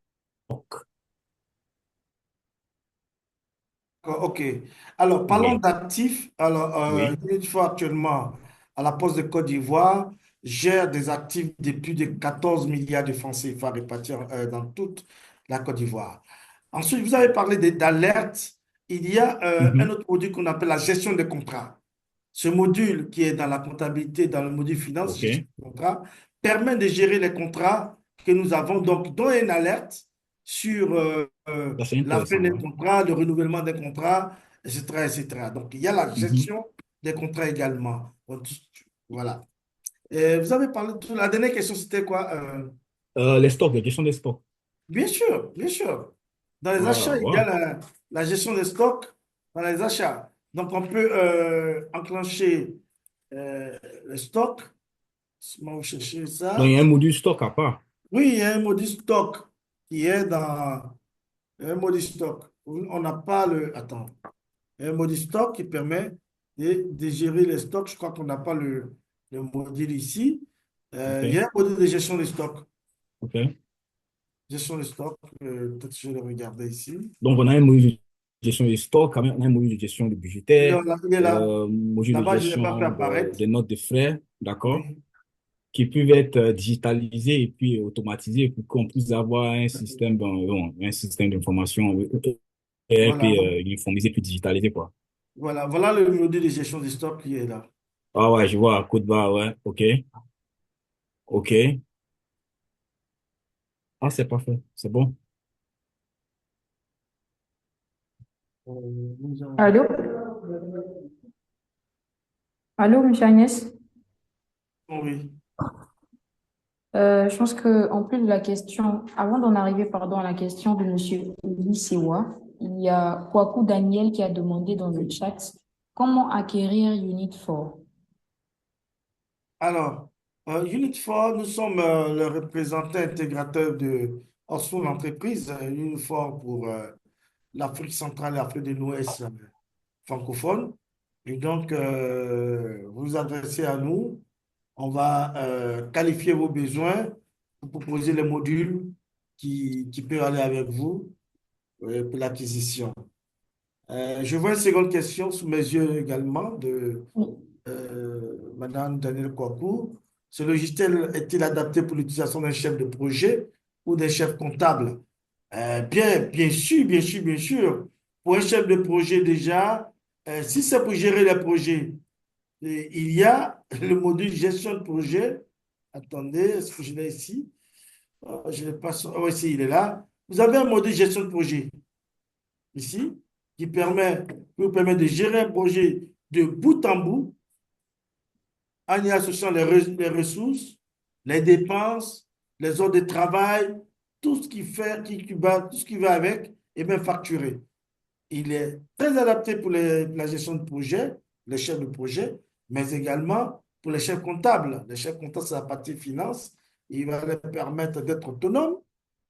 ok. Alors, parlons Oui, d'actifs. Alors, oui, Unit4 actuellement, à la Poste de Côte d'Ivoire, gère des actifs de plus de 14 milliards de francs CFA répartis dans toute la Côte d'Ivoire. Ensuite, vous avez parlé d'alerte. Il y a un mhm, autre module qu'on appelle la gestion des contrats. Ce module qui est dans la comptabilité, dans le module finance, gestion OK. des contrats, permet de gérer les contrats que nous avons, donc donner une alerte sur Ça, c'est la fin intéressant, des ouais. contrats, le renouvellement des contrats, etc., etc. Donc, il y a la Mhm. gestion des contrats également. Donc, voilà. Et vous avez parlé de la dernière question, c'était quoi? Les stocks, la gestion des stocks. Bien sûr, bien sûr. Dans les Ah, achats, il y ouais. a la gestion des stocks dans les achats. Donc, on peut enclencher le stock. Comment vous cherchez Donc, il ça? y a un module stock à part. Oui, il y a un module stock qui est dans un module stock. On n'a pas le. Attends. Il y a un module stock qui permet de gérer les stocks. Je crois qu'on n'a pas le module ici. Il y a OK. un module de gestion des stocks. OK. Gestion des stocks. Peut-être que je vais le regarder ici. Donc, on a un module de gestion des stocks, quand même, on a un module de gestion du budgétaire, Il est là. module de Là-bas, je ne l'ai pas fait gestion apparaître. des notes de frais, d'accord? Oui. Qui peuvent être digitalisés et puis automatisés pour qu'on puisse avoir un système, un système d'information Voilà. puis uniformisé puis digitalisé, quoi. Voilà. Voilà le module de gestion des stocks qui est là. Ah ouais, je vois, code barre, ouais, ok, ok. Ah, c'est parfait, c'est bon. Allô? Allô, monsieur Agnès? Oui. Je pense que en plus de la question, avant d'en arriver, pardon, à la question de monsieur Eli Sewa, il y a Kwaku Daniel qui a demandé dans le chat comment acquérir Unit 4. Alors, Unit4, nous sommes le représentant intégrateur de Oxford Entreprise, Unit4 pour l'Afrique centrale et l'Afrique de l'Ouest francophone. Et donc, vous vous adressez à nous, on va qualifier vos besoins pour proposer les modules qui peuvent aller avec vous pour l'acquisition. Je vois une seconde question sous mes yeux également de Madame Daniel Kwaku. Ce logiciel est-il adapté pour l'utilisation d'un chef de projet ou d'un chef comptable? Bien sûr, bien sûr, bien sûr. Pour un chef de projet déjà, si c'est pour gérer les projets, il y a le module gestion de projet. Attendez, est-ce que je l'ai ici? Je l'ai pas. Oui, si, il est là. Vous avez un module gestion de projet ici qui vous permet de gérer un projet de bout en bout en y associant les ressources, les dépenses, les ordres de travail, tout ce qui fait, tout ce qui va avec, et même facturé. Il est très adapté pour la gestion de projet, les chefs de projet, mais également pour les chefs comptables. Les chefs comptables, c'est la partie finance. Il va leur permettre d'être autonomes.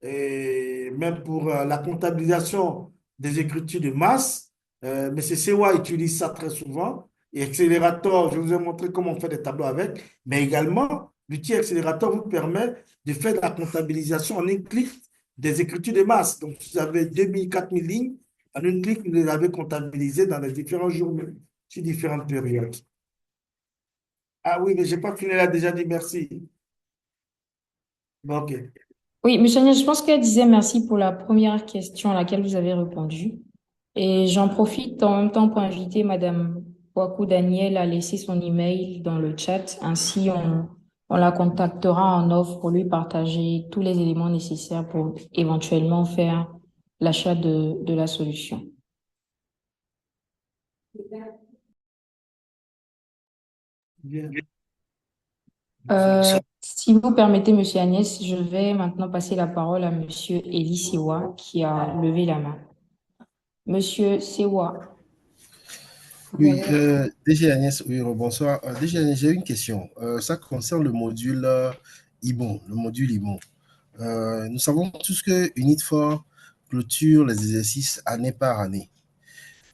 Et même pour la comptabilisation des écritures de masse, M. Sewa utilise ça très souvent. Et Accelerator, je vous ai montré comment on fait des tableaux avec, mais également, l'outil Accelerator vous permet de faire de la comptabilisation en un clic des écritures de masse. Donc, vous avez 2000, 4000 lignes. En une clic, vous les avez comptabilisées dans les différents jours, sur différentes périodes. Ah oui, mais je n'ai pas fini, elle a déjà dit merci. Bon, OK. Oui, Monsieur Agnès, je pense qu'elle disait merci pour la première question à laquelle vous avez répondu. Et j'en profite en même temps pour inviter Madame Wakou Daniel à laisser son email dans le chat. Ainsi, on la contactera en offre pour lui partager tous les éléments nécessaires pour éventuellement faire l'achat de la solution. Bien. Si vous permettez, Monsieur Agnès, je vais maintenant passer la parole à Monsieur Eli Sewa qui a levé la main. Monsieur Sewa. Oui, DG Agnès, oui, bonsoir. DG Agnès, j'ai une question. Ça concerne le module IBON, le module IBON. Nous savons tous que Unit4 clôture les exercices année par année.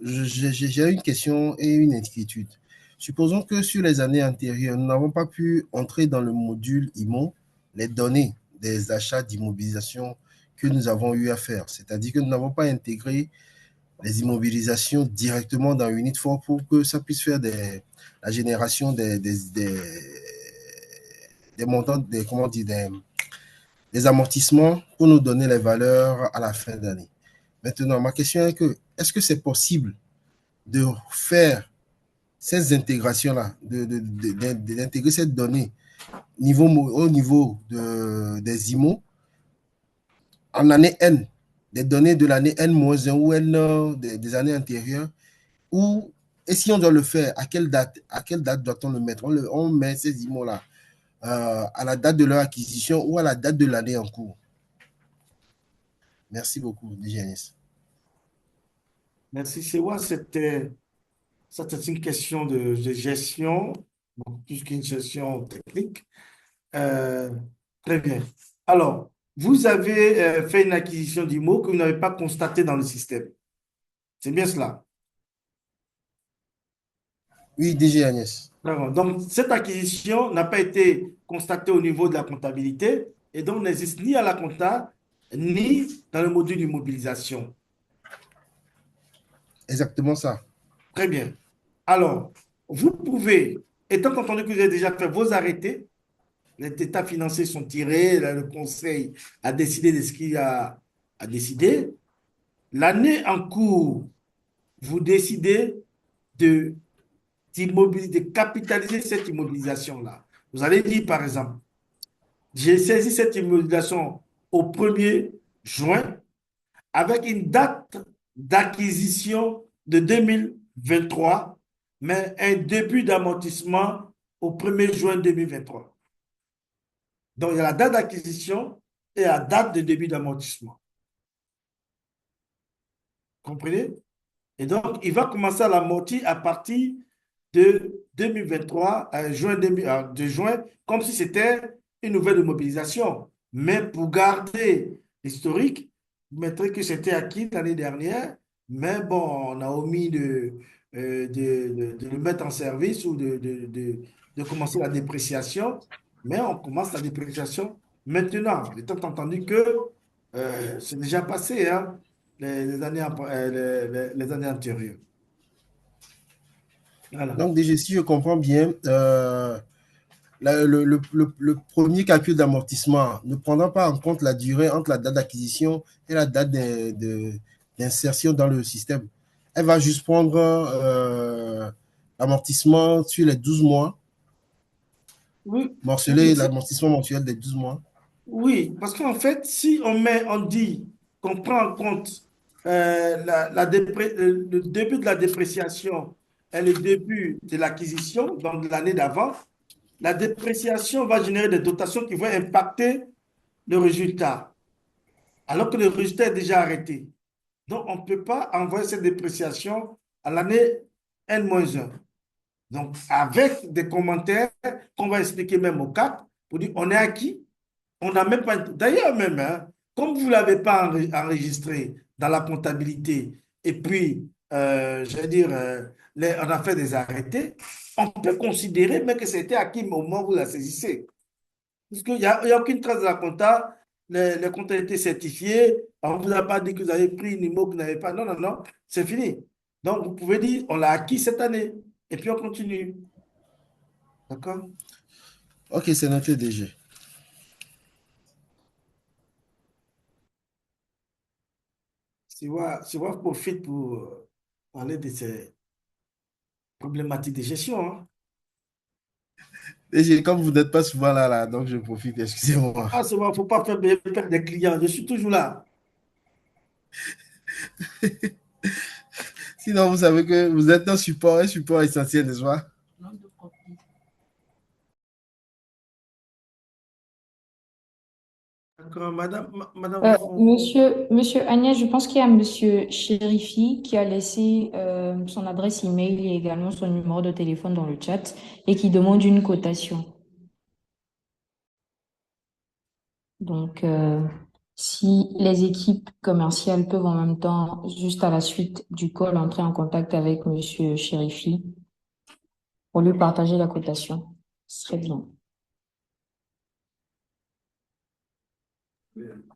J'ai une question et une inquiétude. Supposons que sur les années antérieures, nous n'avons pas pu entrer dans le module IMO les données des achats d'immobilisation que nous avons eu à faire. C'est-à-dire que nous n'avons pas intégré les immobilisations directement dans Unit4 pour que ça puisse faire la génération des montants, des amortissements pour nous donner les valeurs à la fin d'année. Maintenant, ma question est que, est-ce que c'est possible de faire ces intégrations-là, d'intégrer cette donnée au niveau des IMO en année N, des données de l'année N-1 ou N des années antérieures, et si on doit le faire, à quelle date doit-on le mettre? On met ces IMO-là à la date de leur acquisition ou à la date de l'année en cours. Merci beaucoup, DGNS. Merci, Sewa. C'était une question de gestion, plus qu'une gestion technique. Très bien. Alors, vous avez fait une acquisition d'IMO que vous n'avez pas constatée dans le système. C'est bien cela? Oui, DG Agnès. Donc, cette acquisition n'a pas été constatée au niveau de la comptabilité et donc n'existe ni à la compta ni dans le module d'immobilisation. Exactement ça. Très bien. Alors, vous pouvez, étant entendu que vous avez déjà fait vos arrêtés, les états financiers sont tirés, le conseil a décidé de ce qu'il a décidé. L'année en cours, vous décidez de capitaliser cette immobilisation-là. Vous allez dire, par exemple, j'ai saisi cette immobilisation au 1er juin avec une date d'acquisition de 2023, mais un début d'amortissement au 1er juin 2023. Donc, il y a la date d'acquisition et la date de début d'amortissement. Comprenez? Et donc, il va commencer à l'amortir à partir de 2023, de juin, comme si c'était une nouvelle mobilisation. Mais pour garder l'historique, vous mettrez que c'était acquis l'année dernière, mais bon, on a omis de le mettre en service ou de commencer la dépréciation, mais on commence la dépréciation maintenant, étant entendu que c'est déjà passé, hein, les années antérieures. Voilà. Donc, déjà, si je comprends bien, le premier calcul d'amortissement ne prendra pas en compte la durée entre la date d'acquisition et la date d'insertion dans le système. Elle va juste prendre l'amortissement sur les 12 mois, Oui, morceler l'amortissement mensuel des 12 mois. Oui, parce qu'en fait, si on dit qu'on prend en compte le début de la dépréciation et le début de l'acquisition, donc l'année d'avant, la dépréciation va générer des dotations qui vont impacter le résultat, alors que le résultat est déjà arrêté. Donc, on ne peut pas envoyer cette dépréciation à l'année N-1. Donc, avec des commentaires qu'on va expliquer même au CAP, pour dire on est acquis, on n'a même pas. D'ailleurs, même, hein, comme vous ne l'avez pas enregistré dans la comptabilité, et puis, je veux dire, on a fait des arrêtés, on peut considérer même que c'était acquis au moment où vous la saisissez. Parce qu'il n'y a aucune trace de la compta, les comptes ont été certifiés, on ne vous a pas dit que vous avez pris une immo que vous n'avez pas. Non, non, non, c'est fini. Donc, vous pouvez dire, on l'a acquis cette année, et puis on continue. D'accord? Ok, c'est noté DG. Si on profite pour parler de ces problématiques de gestion. Hein. DG, comme vous n'êtes pas souvent là, donc je profite, excusez-moi. Ah, c'est bon, il ne faut pas faire perdre des clients. Je suis toujours là. Sinon, vous savez que vous êtes un support essentiel, n'est-ce pas? D'accord, madame, madame, Monsieur Agnès, je pense qu'il y a Monsieur Chérifi qui a laissé son adresse email et également son numéro de téléphone dans le chat et qui demande une cotation. Donc, si les équipes commerciales peuvent en même temps, juste à la suite du call, entrer en contact avec Monsieur Chérifi pour lui partager la cotation, ce serait bien.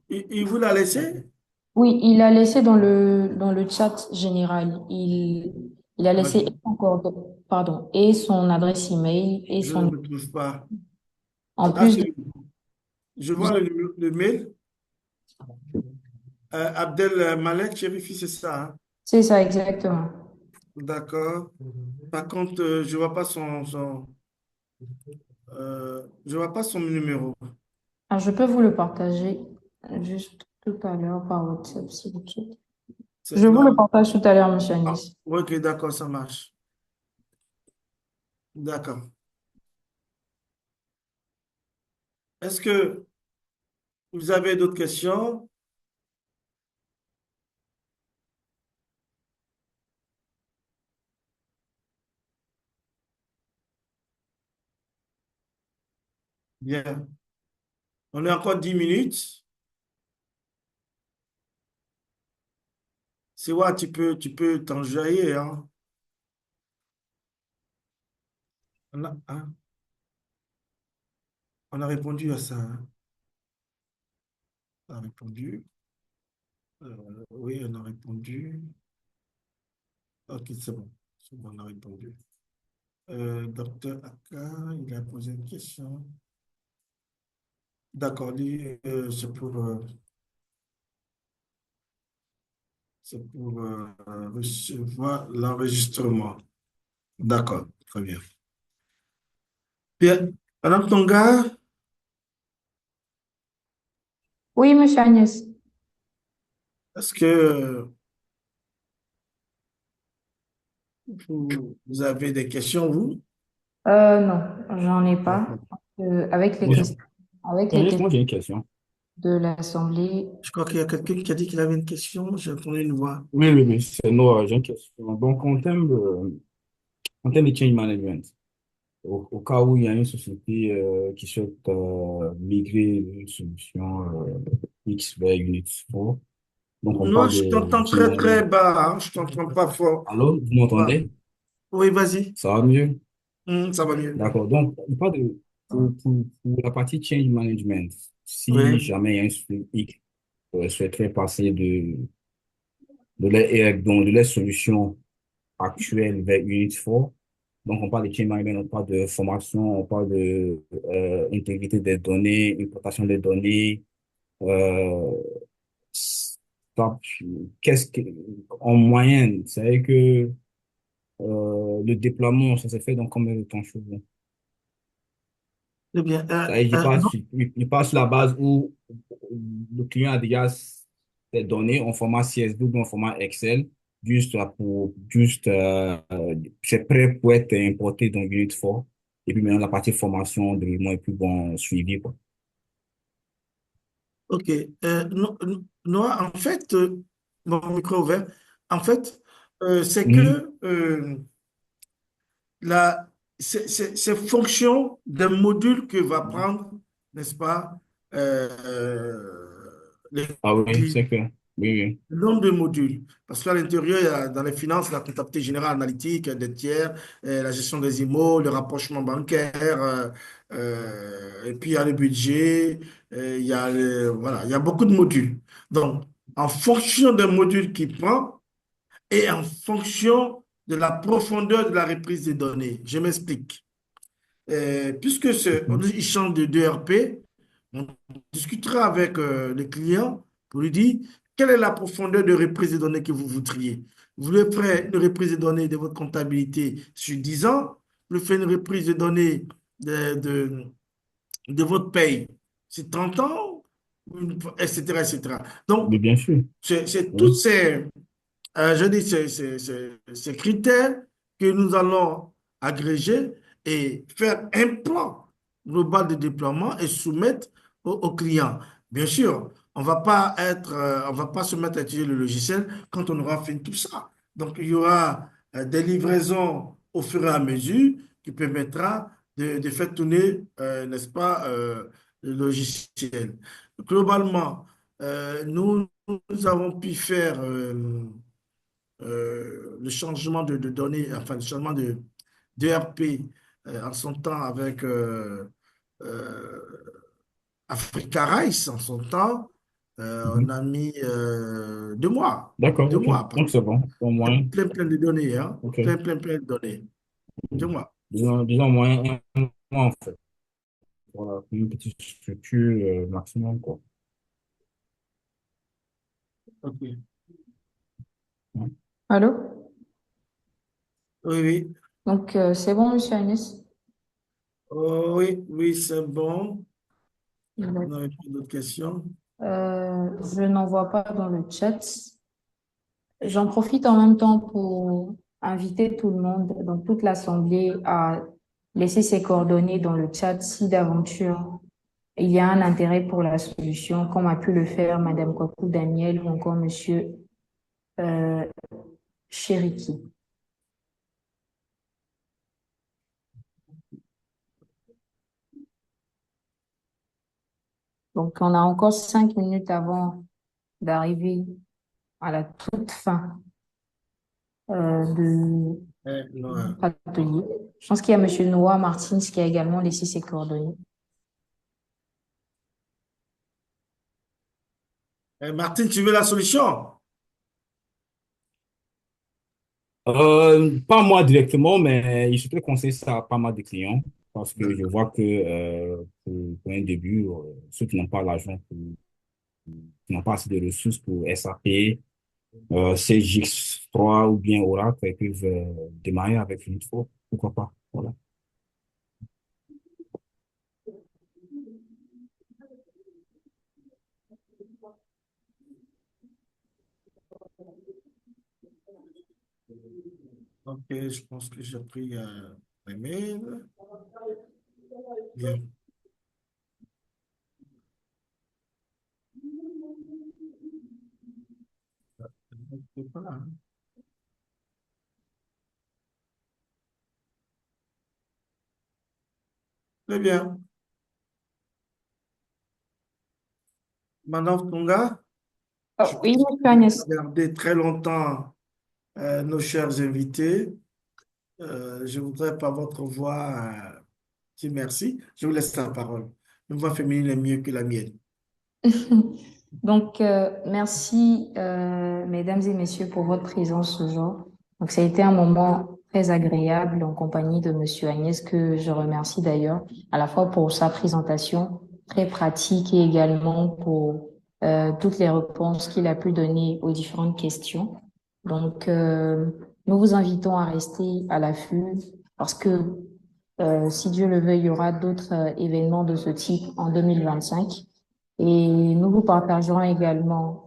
il vous l'a laissé? Oui, il a laissé dans le chat général. Il a laissé Ok. pardon, et son adresse email et Je ne son, me trouve pas. en Ah, plus de, je vois le mail. Abdel Malek Chérifi, c'est ça. Hein? c'est ça exactement. D'accord. Par contre, je ne vois pas je vois pas son numéro. Ah, je peux vous le partager juste tout à l'heure par WhatsApp, s'il vous plaît. Je vous le Non. partage tout à l'heure, Monsieur Ah, Agnès. ok, d'accord, ça marche. D'accord. Est-ce que vous avez d'autres questions? Bien. On a encore 10 minutes. C'est vrai, tu peux t'enjailler. Hein? Hein? On a répondu à ça. Hein? On a répondu. Oui, on a répondu. Ok, c'est bon. C'est bon, on a répondu. Docteur Aka, il a posé une question. D'accord, lui, c'est pour recevoir l'enregistrement. D'accord, très bien. Bien, Madame Tonga, Oui, Monsieur Agnès. est-ce que vous avez des questions, vous? Non, j'en ai pas. D'accord. Avec les Bonjour. questions, avec les Moi, questions j'ai une question. de l'Assemblée. Je crois qu'il y a quelqu'un qui a dit qu'il avait une question. J'ai entendu une voix. Oui, oui, oui, c'est Noah, j'ai une question. Donc, en termes de change management, au cas où il y a une société qui souhaite migrer d'une solution X vers Unix 4, donc on Non, parle je de t'entends change très, très management. bas. Hein. Je t'entends pas fort. Alors, vous Ah. m'entendez? Oui, vas-y. Ça va mieux? Ça va mieux. D'accord. Donc, on parle pour la partie change management, si Oui. jamais il y a un société X souhaiterait passer de les solutions actuelles vers Unix 4. Donc, on parle de chain management, on parle de formation, on parle de intégrité des données, importation des données. Euh, ça, en moyenne, c'est que le déploiement, ça s'est fait dans combien de temps chez vous? Très bien. Il passe, il passe sur la base où le client a déjà ses données en format CSV ou en format Excel, c'est prêt pour être importé dans Unit 4. Et puis maintenant, la partie formation, développement et puis bon, suivi, quoi. Ok. Noah, en fait, mon micro ouvert. En fait, c'est Mhm. que la, c'est fonction des modules que va prendre, n'est-ce pas, les Ah oui, clients. c'est que, oui, oui. Le nombre de modules. Parce qu'à l'intérieur, il y a dans les finances, la comptabilité générale analytique, des tiers, la gestion des IMO, le rapprochement bancaire, et puis il y a le budget, il y a voilà, il y a beaucoup de modules. Donc, en fonction des modules qu'il prend et en fonction de la profondeur de la reprise des données, je m'explique. Puisque Mhm. il change de d'ERP, on discutera avec le client pour lui dire quelle est la profondeur de reprise de données que vous voudriez. Vous voulez faire une reprise de données de votre comptabilité sur 10 ans, vous voulez faire une reprise de données de, de, de votre paye sur 30 ans, etc., etc. Mais Donc, bien sûr, c'est toutes oui. je dis ces critères que nous allons agréger et faire un plan global de déploiement et soumettre au client. Bien sûr, on va pas se mettre à utiliser le logiciel quand on aura fait tout ça. Donc, il y aura des livraisons au fur et à mesure qui permettra de faire tourner, n'est-ce pas, le logiciel. Globalement, nous avons pu faire le changement de données, enfin le changement de d'ERP en son temps avec euh, Africa Rice en son temps. On Mhm. a mis 2 mois. D'accord, Deux ok. mois, parce Donc, que c'est bon. Au il y a moins, plein de données, hein? ok. Plein de données. 2 mois. Disons au moins un mois, en fait. Voilà, une petite structure maximum, quoi. OK. Ouais. Allô? Oui, oui. Donc, c'est bon, Monsieur Agnès? Oh, oui, oui, c'est bon. Vous D'accord. n'avez pas d'autres questions? Je n'en vois pas dans le chat. J'en profite en même temps pour inviter tout le monde, donc toute l'Assemblée, à laisser ses coordonnées dans le chat si d'aventure il y a un intérêt pour la solution, comme a pu le faire Madame Kwaku Daniel ou encore Monsieur euh, Cheriki. Donc, on a encore 5 minutes avant d'arriver à la toute fin de Non. notre atelier. Je pense qu'il y a Monsieur Noah Martins qui a également laissé ses coordonnées. Martine, tu veux la solution? Pas moi directement, mais je peux conseiller ça à pas mal de clients parce que je vois que pour un début, ceux qui n'ont pas l'argent, qui n'ont pas assez de ressources pour SAP, CGX3 ou bien Oracle, ils peuvent démarrer avec une fois. Pourquoi pas? Voilà. Ok, je pense que j'ai pris un mail. Bien. C'est pas là, hein. Très bien. Madame Tonga, je Oh, oui, pense que Monsieur vous Agnès. avez gardé très longtemps nos chers invités. Je voudrais, par votre voix, dire merci. Je vous laisse la parole. Une voix féminine est mieux que la mienne. Donc, merci, mesdames et messieurs, pour votre présence ce jour. Donc, ça a été un moment très agréable en compagnie de Monsieur Agnès, que je remercie d'ailleurs, à la fois pour sa présentation très pratique et également pour toutes les réponses qu'il a pu donner aux différentes questions. Donc, nous vous invitons à rester à l'affût parce que, si Dieu le veut, il y aura d'autres événements de ce type en 2025. Et nous vous partagerons également,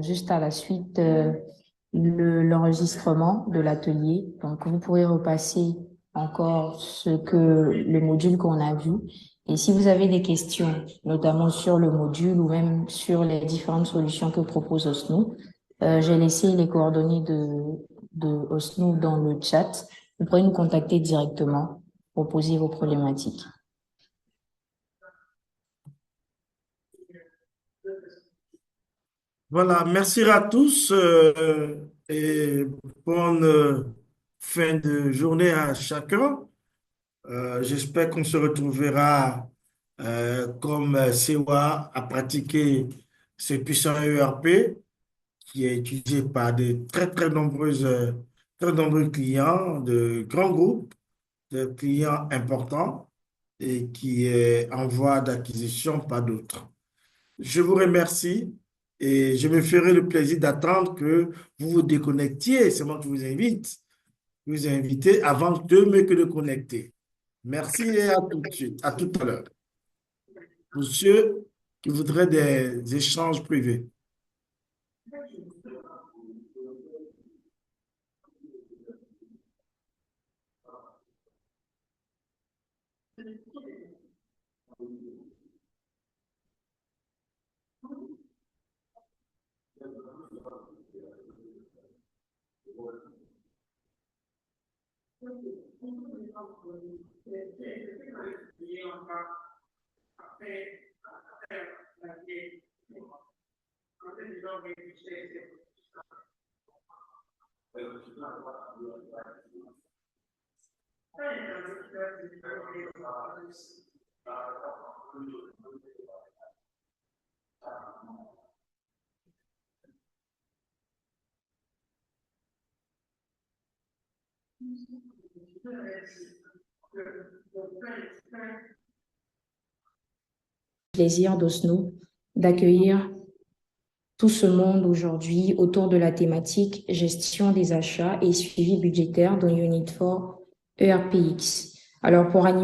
juste à la suite, l'enregistrement de l'atelier. Donc, vous pourrez repasser encore le module qu'on a vu. Et si vous avez des questions, notamment sur le module ou même sur les différentes solutions que propose Osno, j'ai laissé les coordonnées de Osno dans le chat. Vous pourrez nous contacter directement pour poser vos problématiques. Voilà, merci à tous et bonne fin de journée à chacun. J'espère qu'on se retrouvera comme CEWA à pratiquer ce puissant ERP qui est utilisé par de très nombreux clients de grands groupes, de clients importants et qui est en voie d'acquisition par d'autres. Je vous remercie et je me ferai le plaisir d'attendre que vous vous déconnectiez. C'est moi qui vous invite. Vous inviter avant de me connecter. Merci et à tout de suite, à tout à l'heure. Pour ceux qui voudraient des échanges privés. Plaisir d'Osno d'accueillir tout ce monde aujourd'hui autour de la thématique gestion des achats et suivi budgétaire dans Unit4 ERPX. Alors pour animer